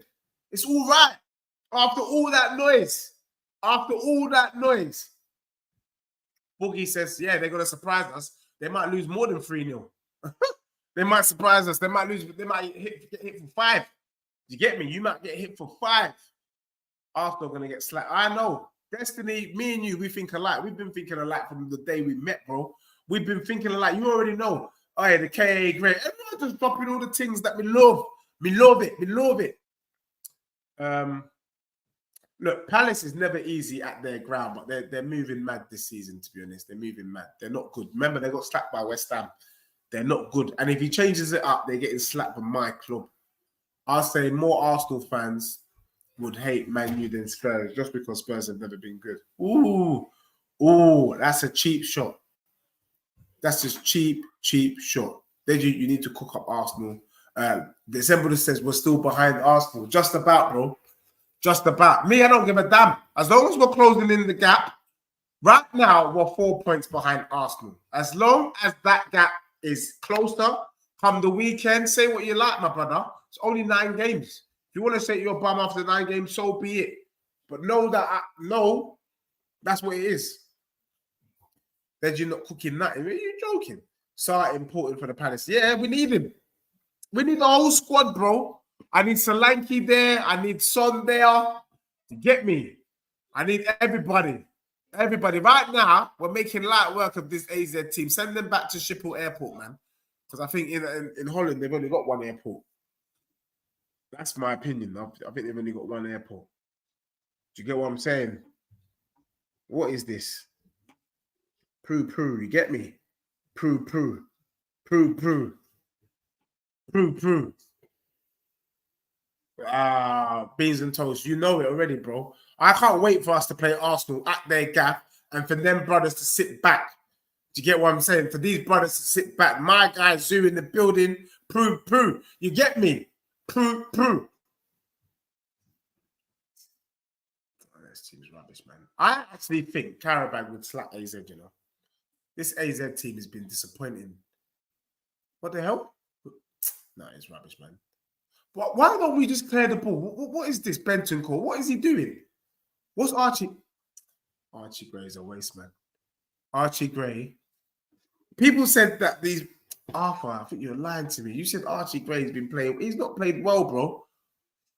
It's all right. After all that noise. Boogie says, yeah, they're going to surprise us. They might lose more than 3-0. They might surprise us. They might get hit for 5. You get me? You might get hit for 5. Arsenal going to get slapped. I know. Destiny, me and you, we think alike. We've been thinking alike from the day we met, bro. We've been thinking alike. You already know. Oh, yeah, the KA great. Everyone just dropping all the things that we love. We love it. Look, Palace is never easy at their ground, but they're moving mad this season, to be honest. They're moving mad. They're not good. Remember, they got slapped by West Ham. They're not good. And if he changes it up, they're getting slapped by my club. I'll say more Arsenal fans would hate Man U than Spurs, just because Spurs have never been good. Ooh, that's a cheap shot. That's just cheap shot. Then you need to cook up Arsenal. The symbol says we're still behind Arsenal. Just about, bro. Just about. Me, I don't give a damn. As long as we're closing in the gap, right now we're 4 points behind Arsenal. As long as that gap is closer, come the weekend, say what you like, my brother. It's only 9 games. If you want to say you're bum after 9 games, so be it. But know that, that's what it is. Then you're not cooking nothing. Are you joking? So important for the Palace. Yeah, we need him. We need the whole squad, bro. I need Solanke there. I need Son there. You get me? I need everybody. Everybody. Right now, we're making light work of this AZ team. Send them back to Schiphol Airport, man. Because I think in Holland, they've only got 1 airport. That's my opinion. I think they've only got 1 airport. Do you get what I'm saying? What is this? Prue, you get me? Prue. Beans and toast. You know it already, bro. I can't wait for us to play Arsenal at their gap and for them brothers to sit back. Do you get what I'm saying? For these brothers to sit back. My guy Zoo in the building. Prue. You get me? Prue. Oh, this team's rubbish, man. I actually think Carabag would slap AZ, you know. This AZ team has been disappointing. What the hell? No, it's rubbish, man. But why don't we just clear the ball? What is this Benton call? What is he doing? What's Archie? Archie Gray is a waste, man. Archie Gray. People said that these... Arthur, I think you're lying to me. You said Archie Gray's been playing... He's not played well, bro.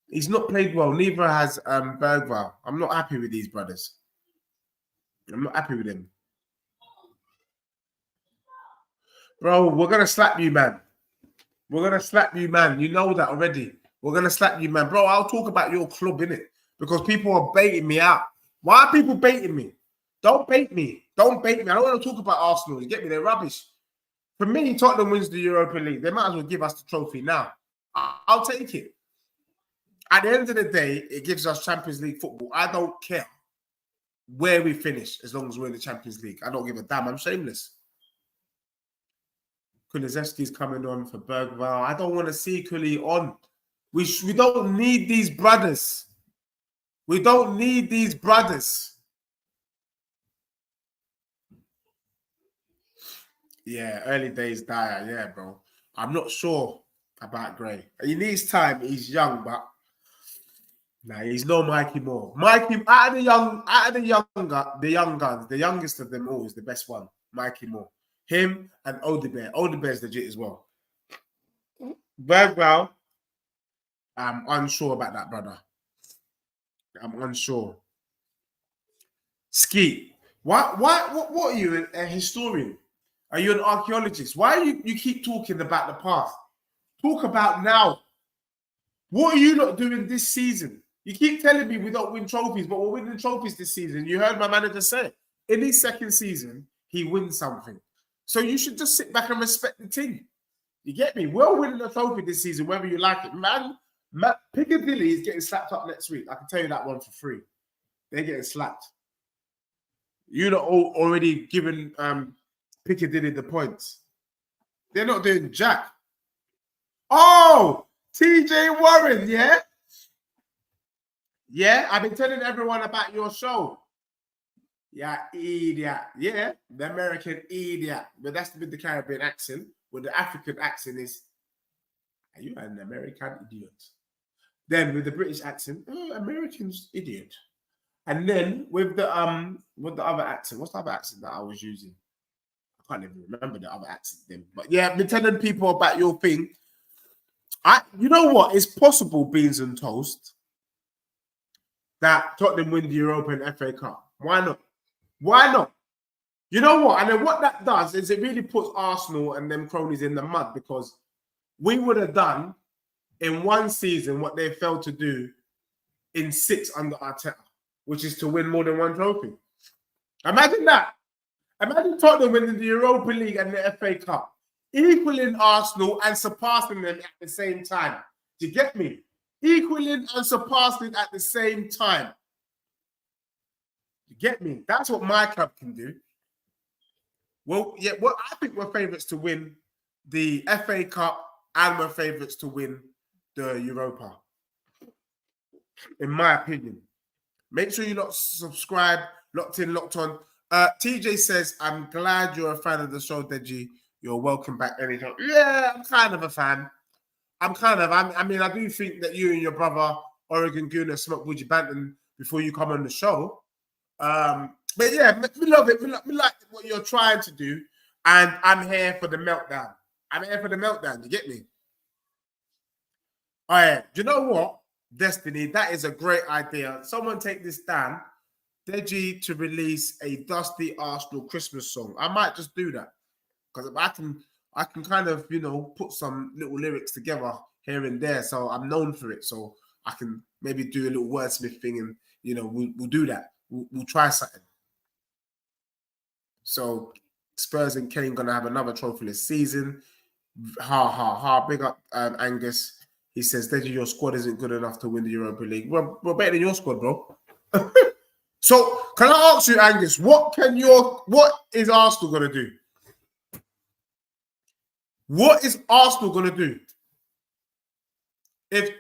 He's not played well. Neither has Bergvall. I'm not happy with these brothers. I'm not happy with them. Bro, we're going to slap you, man. We're going to slap you, man. You know that already. We're going to slap you, man. Bro, I'll talk about your club, innit? Because people are baiting me out. Why are people baiting me? Don't bait me. Don't bait me. I don't want to talk about Arsenal. You get me? They're rubbish. For me, Tottenham wins the Europa League. They might as well give us the trophy now. I'll take it. At the end of the day, it gives us Champions League football. I don't care. where we finish as long as we're in the Champions League. I don't give a damn. I'm shameless. Kulusevski's coming on for Bergvall. I don't want to see Kuli on. We don't need these brothers. We don't need these brothers. Yeah, early days Dyer. Yeah, bro. I'm not sure about Gray. He needs time. He's young, but nah, he's no Mikey Moore. Mikey, out of the young guns, the youngest of them all is the best one. Mikey Moore. Him and Odebear. Odebear's legit as well. Bergvall, I'm unsure about that, brother. I'm unsure. Skeet, what are you, a historian? Are you an archaeologist? Why you keep talking about the past? Talk about now. What are you not doing this season? You keep telling me we don't win trophies, but we're winning trophies this season. You heard my manager say, in his second season, he wins something. So you should just sit back and respect the team. You get me? We're winning a trophy this season, whether you like it. Man, Piccadilly is getting slapped up next week. I can tell you that one for free. They're getting slapped. You're not already giving Piccadilly the points. They're not doing jack. Oh, TJ Warren, yeah? Yeah, I've been telling everyone about your show. Yeah, idiot. Yeah, the American idiot. But that's with the Caribbean accent. With the African accent is, are you an American idiot? Then with the British accent, oh, American's idiot. And then with the other accent, what's the other accent that I was using? I can't even remember the other accent then. But yeah, I've been telling people about your thing. You know what? It's possible, beans and toast, that Tottenham win the Europa and FA Cup. Why not? Why not? You know what? And then what that does is it really puts Arsenal and them cronies in the mud, because we would have done in one season what they failed to do in 6 under Arteta, which is to win more than one trophy. Imagine that. Imagine Tottenham winning the Europa League and the FA Cup, equaling Arsenal and surpassing them at the same time. Do you get me? Equaling and surpassing at the same time. You get me? That's what my club can do. Well, yeah, well, I think we're favourites to win the FA Cup and we're favourites to win the Europa. In my opinion. Make sure you lot subscribe, locked in, locked on. TJ says, I'm glad you're a fan of the show, Deji. You're welcome back anytime. Yeah, I'm kind of a fan. I mean, I do think that you and your brother, Oregon Gooner, smoke Woody Banton before you come on the show. But yeah, we love it. We like what you're trying to do. And I'm here for the meltdown. I'm here for the meltdown. You get me? All right. Do you know what? Destiny, that is a great idea. Someone take this down. Deji to release a Dusty Arsenal Christmas song. I might just do that. Because I can kind of, you know, put some little lyrics together here and there. So I'm known for it. So I can maybe do a little wordsmith thing and, you know, we'll do that. We'll try something. So Spurs and Kane going to have another trophy this season. Ha, ha, ha. Big up Angus. He says, Deji, your squad isn't good enough to win the Europa League. We're better than your squad, bro. So can I ask you, Angus, what is Arsenal going to do? What is Arsenal going to do? If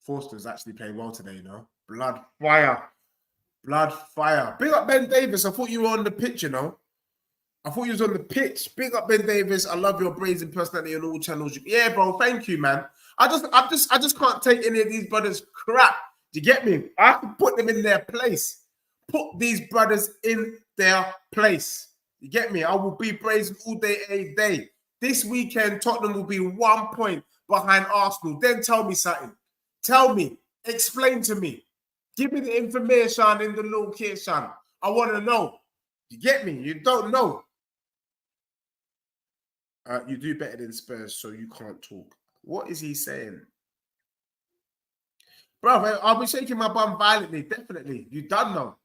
Forster's actually playing well today, you know? Blood fire. Blood fire. Big up Ben Davis. I thought you were on the pitch, you know? I thought you was on the pitch. Big up Ben Davis. I love your brazen personality on all channels. Yeah, bro. Thank you, man. I just can't take any of these brothers' crap. Do you get me? I have to put them in their place. Put these brothers in their place. You get me? I will be brazen all day, every day. This weekend, Tottenham will be 1 point behind Arsenal. Then tell me something. Tell me. Explain to me. Give me the information in the location. I want to know. You get me? You don't know. You do better than Spurs, so you can't talk. What is he saying? Bro, I'll be shaking my bum violently, definitely. You done know.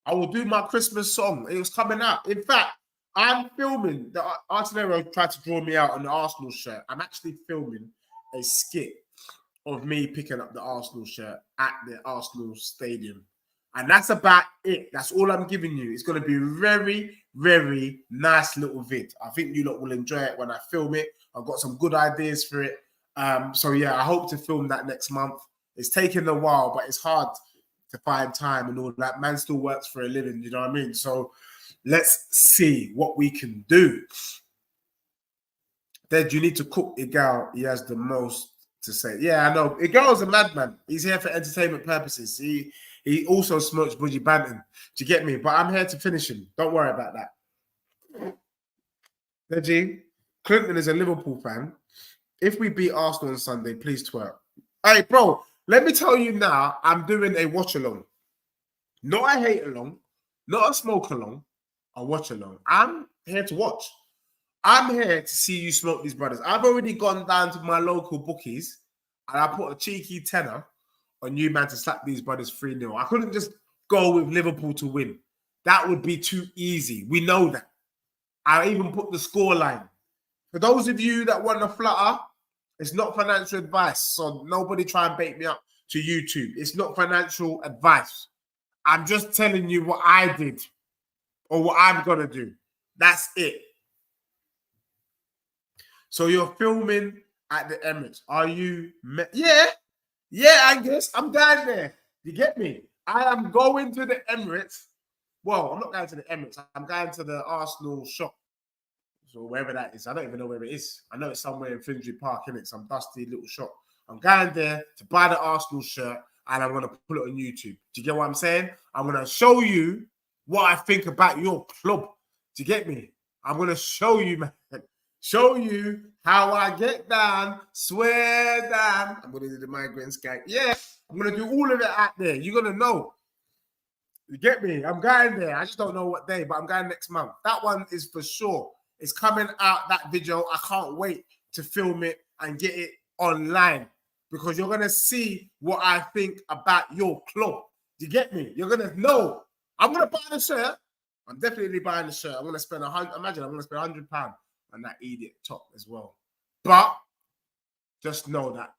I will do my Christmas song. It was coming out. In fact, I'm filming. The Artillero tried to draw me out on the Arsenal shirt. I'm actually filming a skit of me picking up the Arsenal shirt at the Arsenal stadium. And that's about it. That's all I'm giving you. It's going to be very, very nice little vid. I think you lot will enjoy it when I film it. I've got some good ideas for it. So yeah, I hope to film that next month. It's taken a while, but it's hard to find time and all that. Man still works for a living, you know what I mean? So let's see what we can do. Dad, you need to cook Igal. He has the most to say. Yeah, I know. Igal's a madman. He's here for entertainment purposes. He also smokes Budgie Banton. Do you get me? But I'm here to finish him. Don't worry about that. Deji, Clinton is a Liverpool fan. If we beat Arsenal on Sunday, please twerk. Hey, bro, let me tell you now, I'm doing a watch-along. Not a hate-along, not a smoke-along, a watch-along. I'm here to watch. I'm here to see you smoke these brothers. I've already gone down to my local bookies and I put a cheeky tenner on you, man, to slap these brothers 3-0. I couldn't just go with Liverpool to win. That would be too easy. We know that. I even put the scoreline. For those of you that want to flutter, it's not financial advice. So nobody try and bait me up to YouTube. It's not financial advice. I'm just telling you what I did or what I'm going to do. That's it. So you're filming at the Emirates. Are you? Yeah, Angus. I'm down there. You get me? I am going to the Emirates. Well, I'm not going to the Emirates. I'm going to the Arsenal shop. So wherever that is. I don't even know where it is. I know it's somewhere in Finsbury Park, innit? Some dusty little shop. I'm going there to buy the Arsenal shirt and I'm going to put it on YouTube. Do you get what I'm saying? I'm going to show you what I think about your club. Do you get me? I'm going to show you, man. Show you how I get down, swear down. I'm going to do the migrant skank. Yeah, I'm going to do all of it out there. You're going to know. You get me? I'm going there. I just don't know what day, but I'm going next month. That one is for sure. It's coming out, that video. I can't wait to film it and get it online because you're going to see what I think about your club. Do you get me? You're going to know. I'm going to buy the shirt. I'm definitely buying the shirt. I'm going to spend imagine I'm going to spend £100 and that idiot top as well. But just know that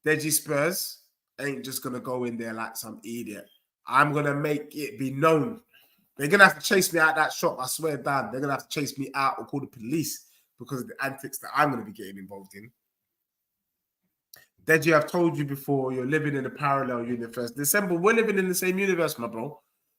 Deji Spurs ain't just going to go in there like some idiot. I'm going to make it be known. They're going to have to chase me out that shop. I swear down. They're going to have to chase me out or call the police because of the antics that I'm going to be getting involved in. Deji, I've told you before, you're living in a parallel universe. December, we're living in the same universe, my bro.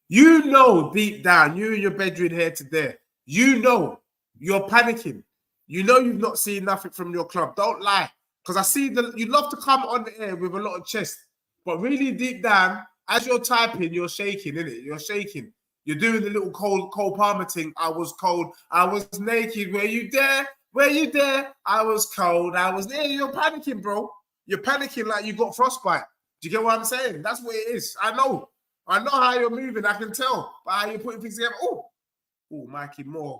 You know deep down, you and your bedroom here to there, you know you're panicking. You know you've not seen nothing from your club. Don't lie. Because I see that you love to come on the air with a lot of chest. But really deep down, as you're typing, you're shaking, innit? You're shaking. You're doing the little Cole Palmer thing. I was cold. I was naked. Were you there? Were you there? I was cold. I was there. You're panicking, bro. You're panicking like you got frostbite. Do you get what I'm saying? That's what it is. I know. I know how you're moving. I can tell by how you're putting things together. Oh, Mikey Moore.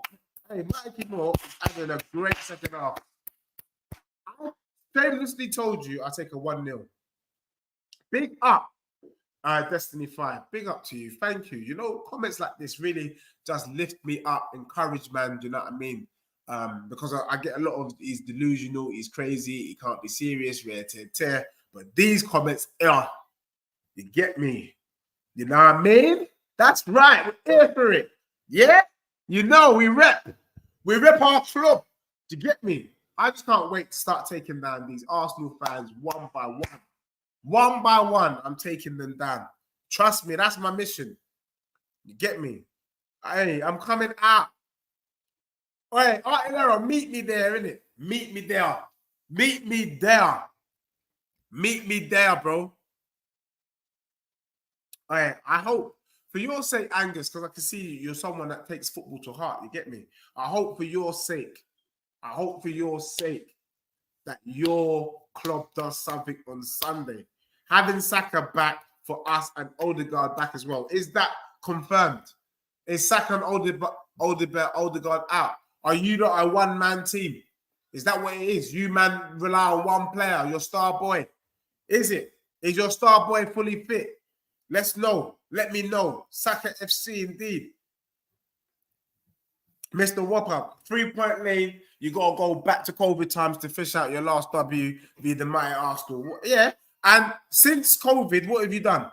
Hey, Mikey Moore is having a great second half. I shamelessly told you I'll take a 1-0. Big up, Destiny 5. Big up to you. Thank you. You know, comments like this really just lift me up, encourage, man. Do you know what I mean? Because I get a lot of he's delusional, he's crazy, he can't be serious, rare tear. But these comments are, you get me? You know what I mean? That's right. We're here for it. Yeah? You know, we rep. We rep our club. Do you get me? I just can't wait to start taking down these Arsenal fans one by one. One by one, I'm taking them down. Trust me, that's my mission. You get me? Hey, I'm coming out. Hey, Artillero, meet me there, innit? Meet me there. Meet me there. Meet me there, bro. Hey, I hope, for your sake, Angus, because I can see you're someone that takes football to heart. You get me? I hope for your sake, that your club does something on Sunday. Having Saka back for us and Odegaard back as well. Is that confirmed? Is Saka and Odegaard out? Are you not a one-man team? Is that what it is? You, man, rely on one player, your star boy. Is it? Is your star boy fully fit? Let's know. Let me know. Saka FC indeed. Mr. Whopper, 3-point lane. You got to go back to COVID times to fish out your last W via the mighty Arsenal. Yeah. And since COVID, what have you done?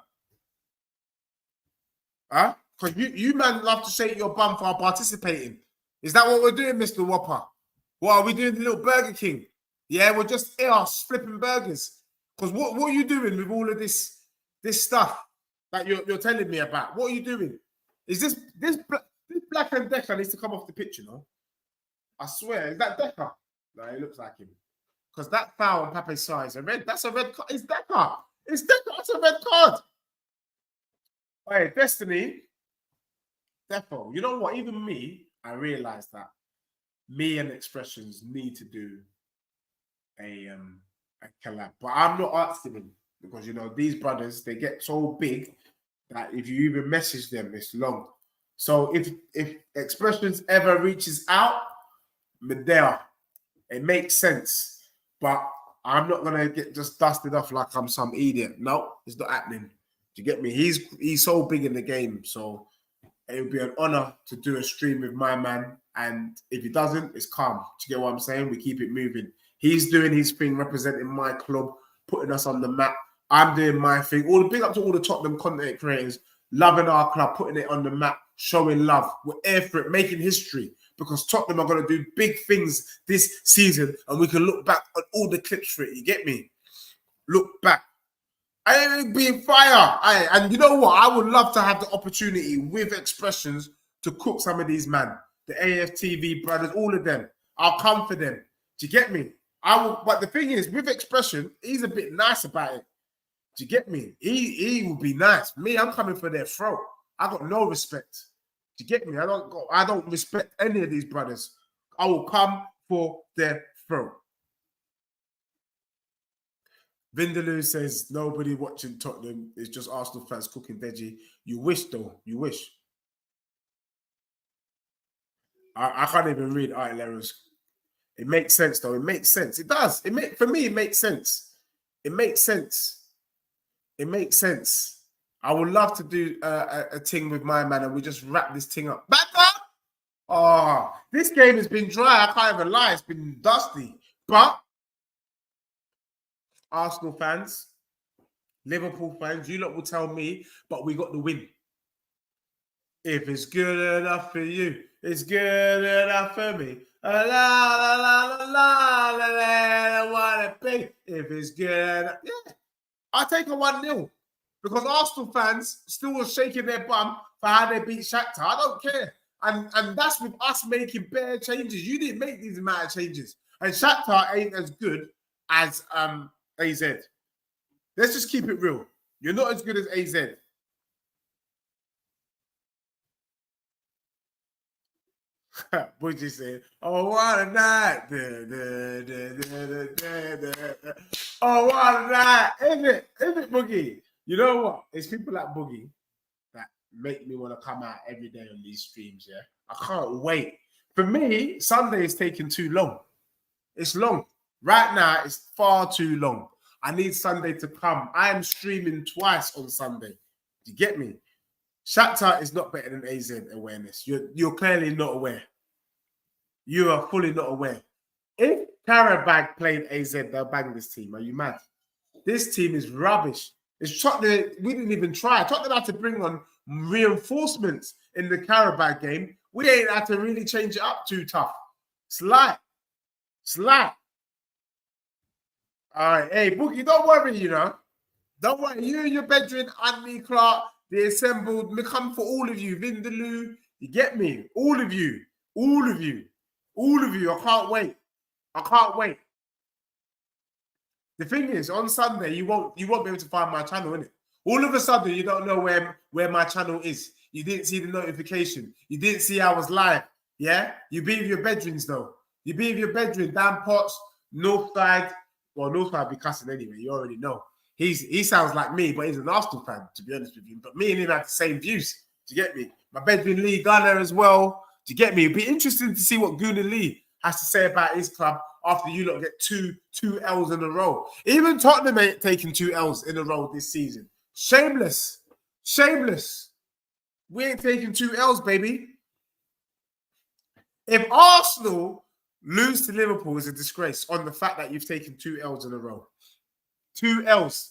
Huh? Because you man love to shake your bum for participating. Is that what we're doing, Mr. Whopper? What are we doing, the little Burger King? Yeah, we're just flipping burgers. Because what are you doing with all of this stuff that you're telling me about? What are you doing? Is this Black and Decker needs to come off the pitch, you know? I swear, is that Decker? No, it looks like him. Because that foul on Pape's side is a red. That's a red card. It's Decker. It's Decker. That's a red card. Hey, Destiny. Defo. You know what? Even me, I realized that me and Expressions need to do a collab. But I'm not asking them because, you know, these brothers, they get so big that if you even message them, it's long. So if Expressions ever reaches out, Medea, it makes sense. But I'm not going to get just dusted off like I'm some idiot. No, it's not happening. Do you get me? He's so big in the game. So it would be an honor to do a stream with my man. And if he doesn't, it's calm. Do you get what I'm saying? We keep it moving. He's doing his thing, representing my club, putting us on the map. I'm doing my thing. All the big up to all the Tottenham content creators, loving our club, putting it on the map, showing love. We're here for it, making history. Because Tottenham are going to do big things this season, and we can look back on all the clips for it. You get me? Look back. I ain't being fire. And you know what? I would love to have the opportunity with Expressions to cook some of these man. The AFTV brothers, all of them. I'll come for them. Do you get me? I will. But the thing is, with Expression, he's a bit nice about it. Do you get me? He will be nice. Me, I'm coming for their throat. I got no respect. Do you get me? I don't respect any of these brothers. I will come for their throat. Vindaloo says nobody watching Tottenham is just Arsenal fans cooking veggie. You wish, though. You wish. I can't even read art errors. It makes sense, though. It makes sense. It does. For me, it makes sense. It makes sense. It makes sense. I would love to do a thing with my man and we just wrap this thing up. Back up! Oh, this game has been dry. I can't even lie. It's been dusty. But Arsenal fans, Liverpool fans, you lot will tell me, but we got the win. If it's good enough for you, it's good enough for me. La la la la la la la, wanna be. If it's good enough, yeah, I'll take a 1-0 because Arsenal fans still was shaking their bum for how they beat Shakhtar. I don't care, and that's with us making bare changes. You didn't make these amount of changes, and Shakhtar ain't as good as AZ. Let's just keep it real. You're not as good as AZ. Butchie said, "Oh, what a night! Oh, what a night! Is it, Boogie? You know what? It's people like Boogie that make me want to come out every day on these streams. Yeah, I can't wait. For me, Sunday is taking too long. It's long. Right now, it's far too long. I need Sunday to come. I am streaming twice on Sunday. Do you get me? Shakhtar is not better than AZ awareness. You're clearly not aware. You are fully not aware. If Karabag played AZ, they'll bang this team. Are you mad? This team is rubbish. It's Tottenham. We didn't even try. Tottenham had to bring on reinforcements in the Karabag game. We ain't had to really change it up too tough. Slight. All right. Hey, Bookie, don't worry, you know. Don't worry. You and your bedroom, Anthony Clark, they assembled. We come for all of you. Vindaloo, you get me? All of you. All of you. All of you. I can't wait. I can't wait. The thing is, on Sunday, you won't be able to find my channel, innit? All of a sudden, you don't know where my channel is. You didn't see the notification. You didn't see I was live. Yeah? You be with your bedrooms, though. You be with your bedroom. Dan Potts, Northside. Well, Northside be cussing anyway. You already know. He sounds like me, but he's an Arsenal fan, to be honest with you. But me and him have the same views. Do you get me? My bedroom Lee Gunner as well. Do you get me? It'd be interesting to see what Gooner Lee has to say about his club after you lot get two L's in a row. Even Tottenham ain't taking 2 L's in a row this season. Shameless. Shameless. We ain't taking 2 L's, baby. If Arsenal lose to Liverpool, is a disgrace on the fact that you've taken 2 L's in a row. 2 L's.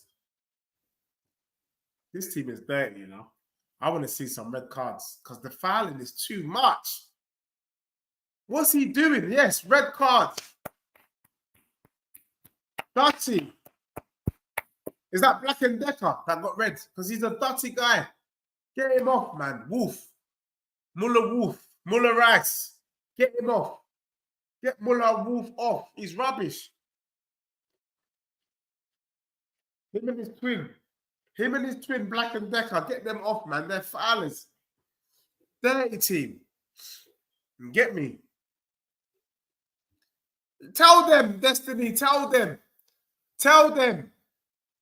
This team is dirty, you know. I want to see some red cards because the fouling is too much. What's he doing? Yes, red card. Dirty. Is that Black and Decker that got red? Because he's a dirty guy. Get him off, man. Wolf. Muller Rice. Get him off. Get Muller Wolf off. He's rubbish. Him and his twin, Black and Decker. Get them off, man. They're foulers. Dirty team. Get me. Tell them, Destiny. Tell them. Tell them.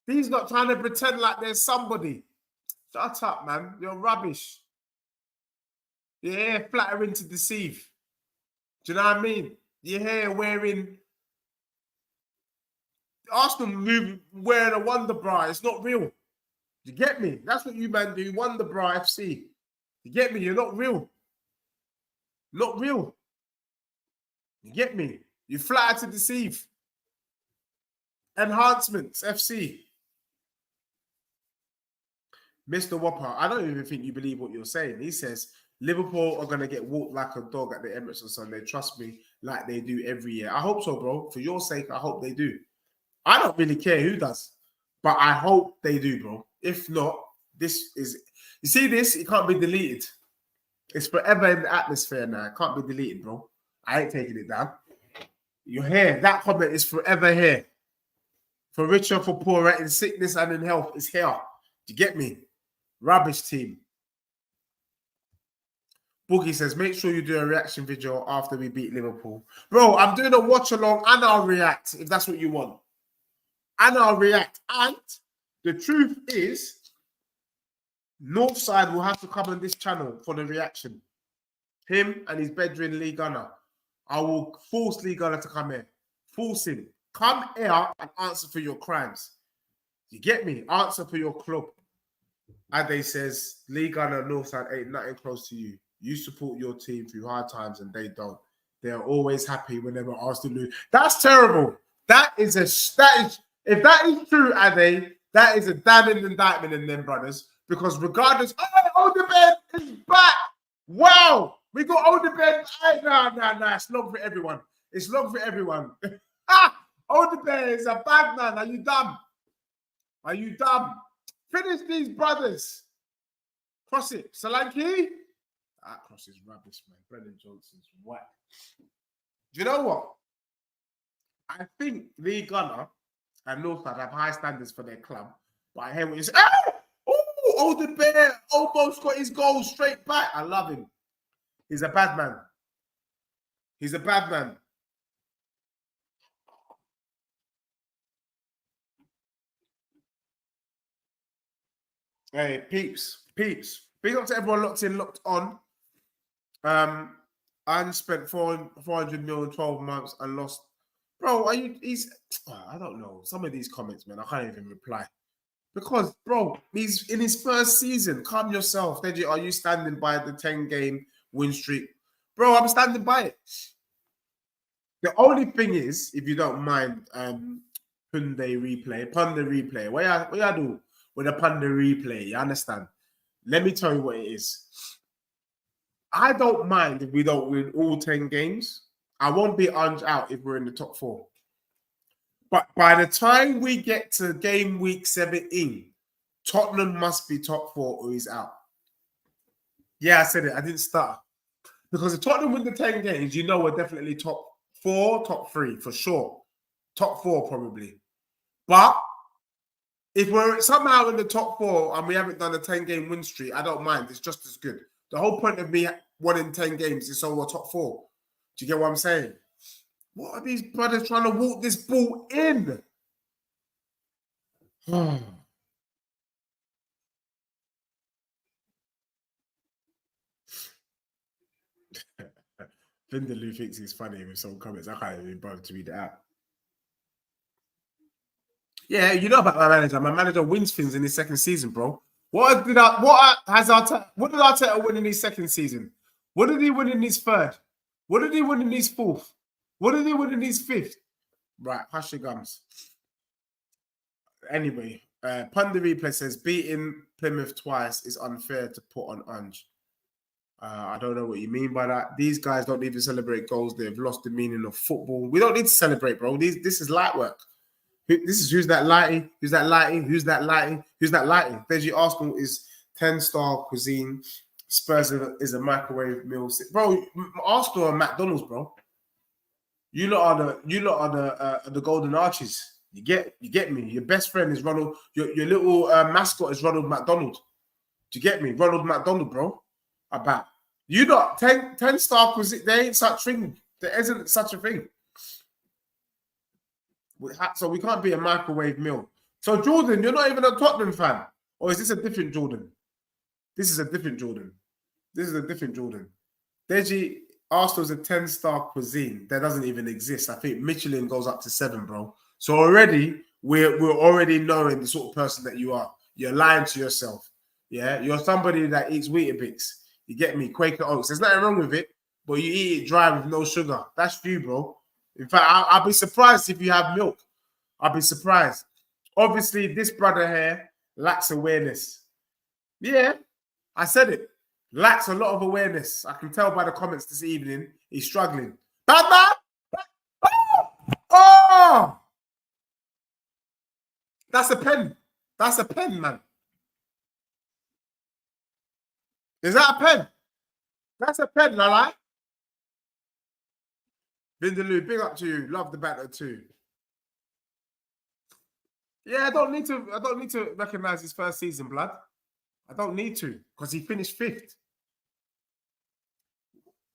He's not trying to pretend like there's somebody. Shut up, man. You're rubbish. Your hair flattering to deceive. Do you know what I mean? Your hair wearing... Arsenal move wearing a Wonder Bra. It's not real. You get me? That's what you man do. Wonder Bra FC. You get me? You're not real. Not real. You get me? You flatter to deceive. Enhancements FC. Mr. Whopper, I don't even think you believe what you're saying. He says, Liverpool are going to get walked like a dog at the Emirates on Sunday. Trust me, like they do every year. I hope so, bro. For your sake, I hope they do. I don't really care who does, but I hope they do, bro. If not, this is... You see this? It can't be deleted. It's forever in the atmosphere now. It can't be deleted, bro. I ain't taking it down. You're here. That comment is forever here. For richer, for poorer, in sickness and in health, it's here. Do you get me? Rubbish team. Boogie says, make sure you do a reaction video after we beat Liverpool. Bro, I'm doing a watch along and I'll react if that's what you want. And I'll react. And the truth is, Northside will have to come on this channel for the reaction. Him and his bedroom Lee Gunner. I will force Lee Gunner to come here. Force him. Come here and answer for your crimes. You get me? Answer for your club. Ade says, Lee Gunner Northside ain't nothing close to you. You support your team through hard times and they don't. They're always happy whenever Arsenal lose. That's terrible. If that is true, Ade, that is a damning indictment in them, brothers. Because regardless, Odegaard is back. Wow. We got Odegaard. No. It's long for everyone. It's long for everyone. Odegaard is a bad man. Are you dumb? Are you dumb? Finish these brothers. Cross it. Solanke. That cross is rubbish, man. Brendan Johnson's whack. Do you know what? I think Lee Gunner and Northside have high standards for their club. But I hear what you say. Odegaard almost got his goal straight back. I love him. He's a bad man. He's a bad man. Hey, peeps. Big up to everyone locked in, locked on. I spent 400 mil in 12 months and lost. Bro, I don't know. Some of these comments, man, I can't even reply. Because, bro, he's in his first season. Calm yourself. Deji, are you standing by the 10-game win streak? Bro, I'm standing by it. The only thing is, if you don't mind, Punde replay. What you do with a Punde replay? You understand? Let me tell you what it is. I don't mind if we don't win all 10 games. I won't be out if we're in the top 4. But by the time we get to game week 17, Tottenham must be top 4 or he's out. Yeah, I said it. I didn't start. Because if Tottenham win the 10 games, you know we're definitely top 4, top 3 for sure. Top 4 probably. But if we're somehow in the top 4 and we haven't done a 10-game win streak, I don't mind. It's just as good. The whole point of me winning 10 games is so we're top 4. Do you get what I'm saying? What are these brothers trying to walk this ball in? Vindaloo thinks he's funny with some comments. I can't even bother to read it out. Yeah, you know about my manager. My manager wins things in his second season, bro. What did Arteta win in his second season? What did he win in his third? What did he win in his fourth? What did he win in his fifth? Right, hush your gums. Anyway, Punda Replay says beating Plymouth twice is unfair to put on Ange. I don't know what you mean by that. These guys don't need to celebrate goals. They've lost the meaning of football. We don't need to celebrate, bro. This is light work. This is who's that lighty? Who's that lighty? Who's that lighty? Who's that lighty? Veggie Arsenal is 10-star cuisine. Spurs is a microwave meal. Bro, Arsenal are McDonald's, bro. You lot are the Golden Arches. You get me. Your best friend is Ronald. Your little mascot is Ronald McDonald. Do you get me? Ronald McDonald, bro. About you lot 10-star cuisine. There ain't such thing. There isn't such a thing. So we can't be a microwave meal. So Jordan, you're not even a Tottenham fan, or is this a different Jordan? This is a different Jordan. This is a different Jordan. Deji, Arsenal's a 10-star cuisine that doesn't even exist. I think Michelin goes up to 7, bro. So already we're already knowing the sort of person that you are. You're lying to yourself. Yeah, you're somebody that eats Weetabix. You get me? Quaker Oats. There's nothing wrong with it, but you eat it dry with no sugar. That's you, bro. In fact, I'll be surprised if you have milk. I'll be surprised. Obviously, this brother here lacks awareness. Yeah, I said it. Lacks a lot of awareness. I can tell by the comments this evening. He's struggling. Batman! Oh! That's a pen. That's a pen, man. Is that a pen? That's a pen, Lala. Vindaloo, big up to you. Love the banter too. Yeah, I don't need to recognize his first season, blood. I don't need to, because he finished 5th.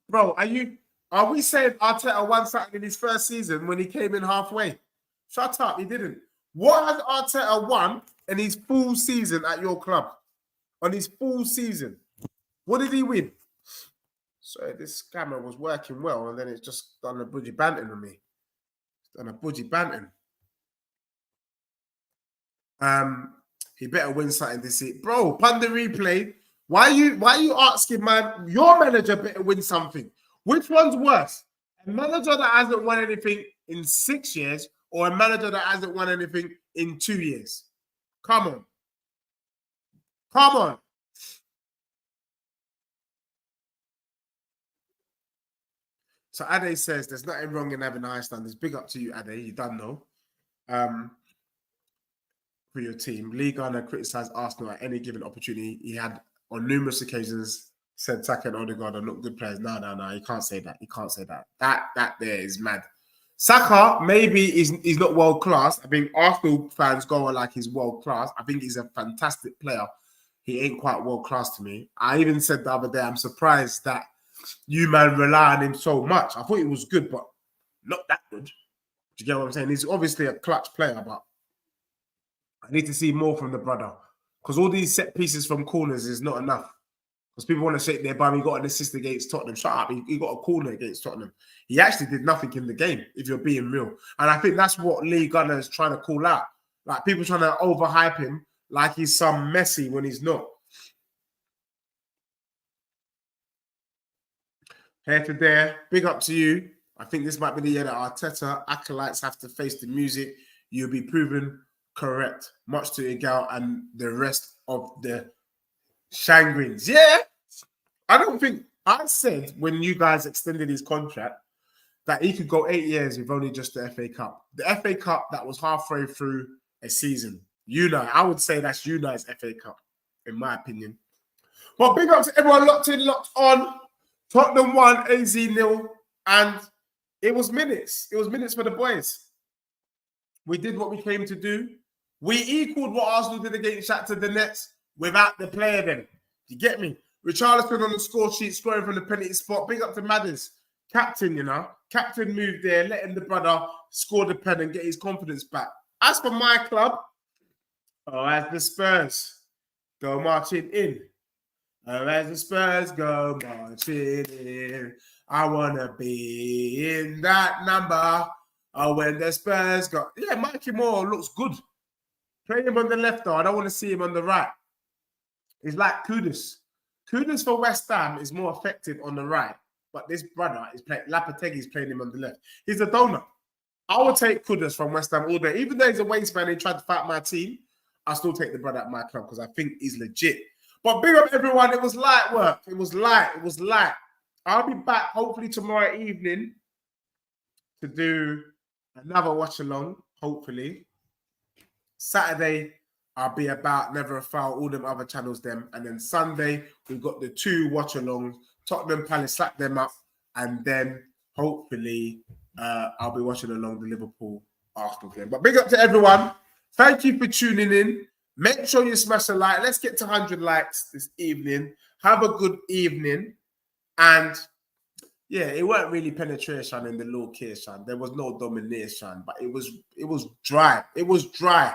Bro, are we saying Arteta won something in his first season when he came in halfway? Shut up, he didn't. What has Arteta won in his full season at your club? On his full season? What did he win? So this camera was working well, and then it's just done a budgie banting on me. It's done a budgie banting. He better win something this season. Bro, Punda Replay, why are you asking, man? Your manager better win something. Which one's worse? A manager that hasn't won anything in 6 years, or a manager that hasn't won anything in 2 years? Come on. Come on. So Ade says there's nothing wrong in having high standards. Big up to you, Ade. You done know. For your team, Lee Garner criticised Arsenal at any given opportunity. He had on numerous occasions said Saka and Odegaard are not good players. No. You can't say that. You can't say that. That there is mad. Saka maybe he's not world class. I think Arsenal fans go on like he's world class. I think he's a fantastic player. He ain't quite world class to me. I even said the other day, I'm surprised that you man rely on him so much. I thought he was good, but not that good. Do you get what I'm saying? He's obviously a clutch player, but I need to see more from the brother, because all these set pieces from corners is not enough. Because people want to shake their bum. He got an assist against Tottenham. Shut up. He got a corner against Tottenham. He actually did nothing in the game, if you're being real. And I think that's what Lee Gunner is trying to call out. Like, people trying to overhype him like he's some Messi when he's not. Here to there. Big up to you. I think this might be the year that Arteta acolytes have to face the music. You'll be proven correct. Much to Igal and the rest of the Shangrins. Yeah. I don't think I said when you guys extended his contract that he could go 8 years with only just the FA Cup. The FA Cup that was halfway through a season. I would say that's United's FA Cup, in my opinion. But big up to everyone locked in, locked on. Tottenham won, AZ 0, and it was minutes. It was minutes for the boys. We did what we came to do. We equaled what Arsenal did against Shakhtar Donetsk without the player then. You get me? Richarlison on the score sheet, scoring from the penalty spot. Big up to Madders. Captain, you know. Captain moved there, letting the brother score the pen and get his confidence back. As for my club, as the Spurs go marching in. As the Spurs go marching in. I want to be in that number. When the Spurs go. Yeah, Mikey Moore looks good. Play him on the left, though. I don't want to see him on the right. He's like Kudus. Kudus for West Ham is more effective on the right. but this brother is playing. Lopetegui's playing him on the left. He's a donor. I would take Kudus from West Ham all day. Even though he's a waste man and he tried to fight my team, I still take the brother at my club because I think he's legit. But big up everyone. It was light work. It was light. It was light. I'll be back hopefully tomorrow evening to do another watch along. Hopefully. Saturday, I'll be about Never a Foul, all them other channels them. And then Sunday, we've got the 2 watch alongs. Tottenham Palace, slap them up. And then hopefully I'll be watching along the Liverpool Arsenal game. But big up to everyone. Thank you for tuning in. Make sure you smash a like. Let's get to 100 likes this evening. Have a good evening. And yeah, it weren't really penetration in the location. There was no domination, but it was dry. It was dry.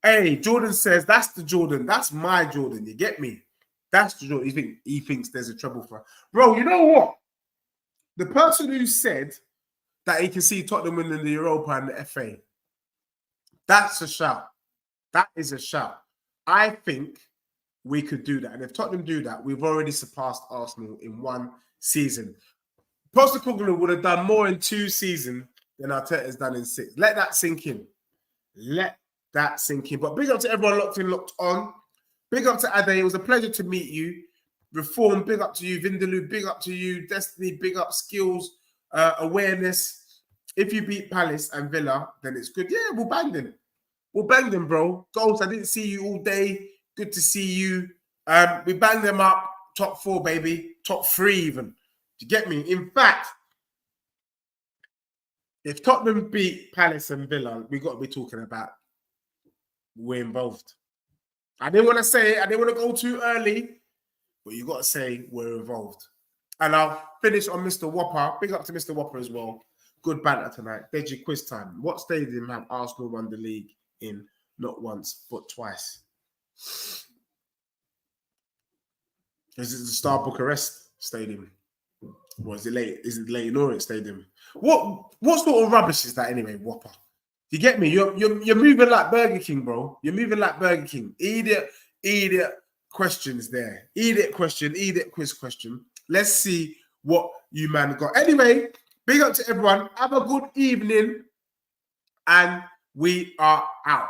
Hey, Jordan says, that's the Jordan. That's my Jordan. You get me? That's the Jordan. He thinks there's a trouble for her. Bro, you know what? The person who said that he can see Tottenham winning the Europa and the FA, that's a shout. That is a shout. I think we could do that. And if Tottenham do that, we've already surpassed Arsenal in 1 season. Postecoglou would have done more in 2 seasons than Arteta's done in 6. Let that sink in. Let that sink in. But big up to everyone locked in, locked on. Big up to Ade. It was a pleasure to meet you. Reform, big up to you. Vindaloo, big up to you. Destiny, big up. Skills, awareness. If you beat Palace and Villa, then it's good. Yeah, we'll bang them. We'll bang them, bro. Goals, I didn't see you all day. Good to see you. We bang them up. Top 4, baby. Top 3 even. Do you get me? In fact, if Tottenham beat Palace and Villa, we got to be talking about we're involved. I didn't want to say it. I didn't want to go too early, but you got to say we're involved. And I'll finish on Mr. Whopper. Big up to Mr. Whopper as well. Good banter tonight. Deji, quiz time. What stadium have Arsenal won the league in? Not once, but twice. Is it the Star Bucharest Stadium? Or is it Leighton Orient Stadium? What sort of rubbish is that anyway, Whopper? You get me? You're moving like Burger King, bro. You're moving like Burger King. Idiot questions there. Idiot question, idiot quiz question. Let's see what you man got. Anyway, big up to everyone. Have a good evening. And we are out.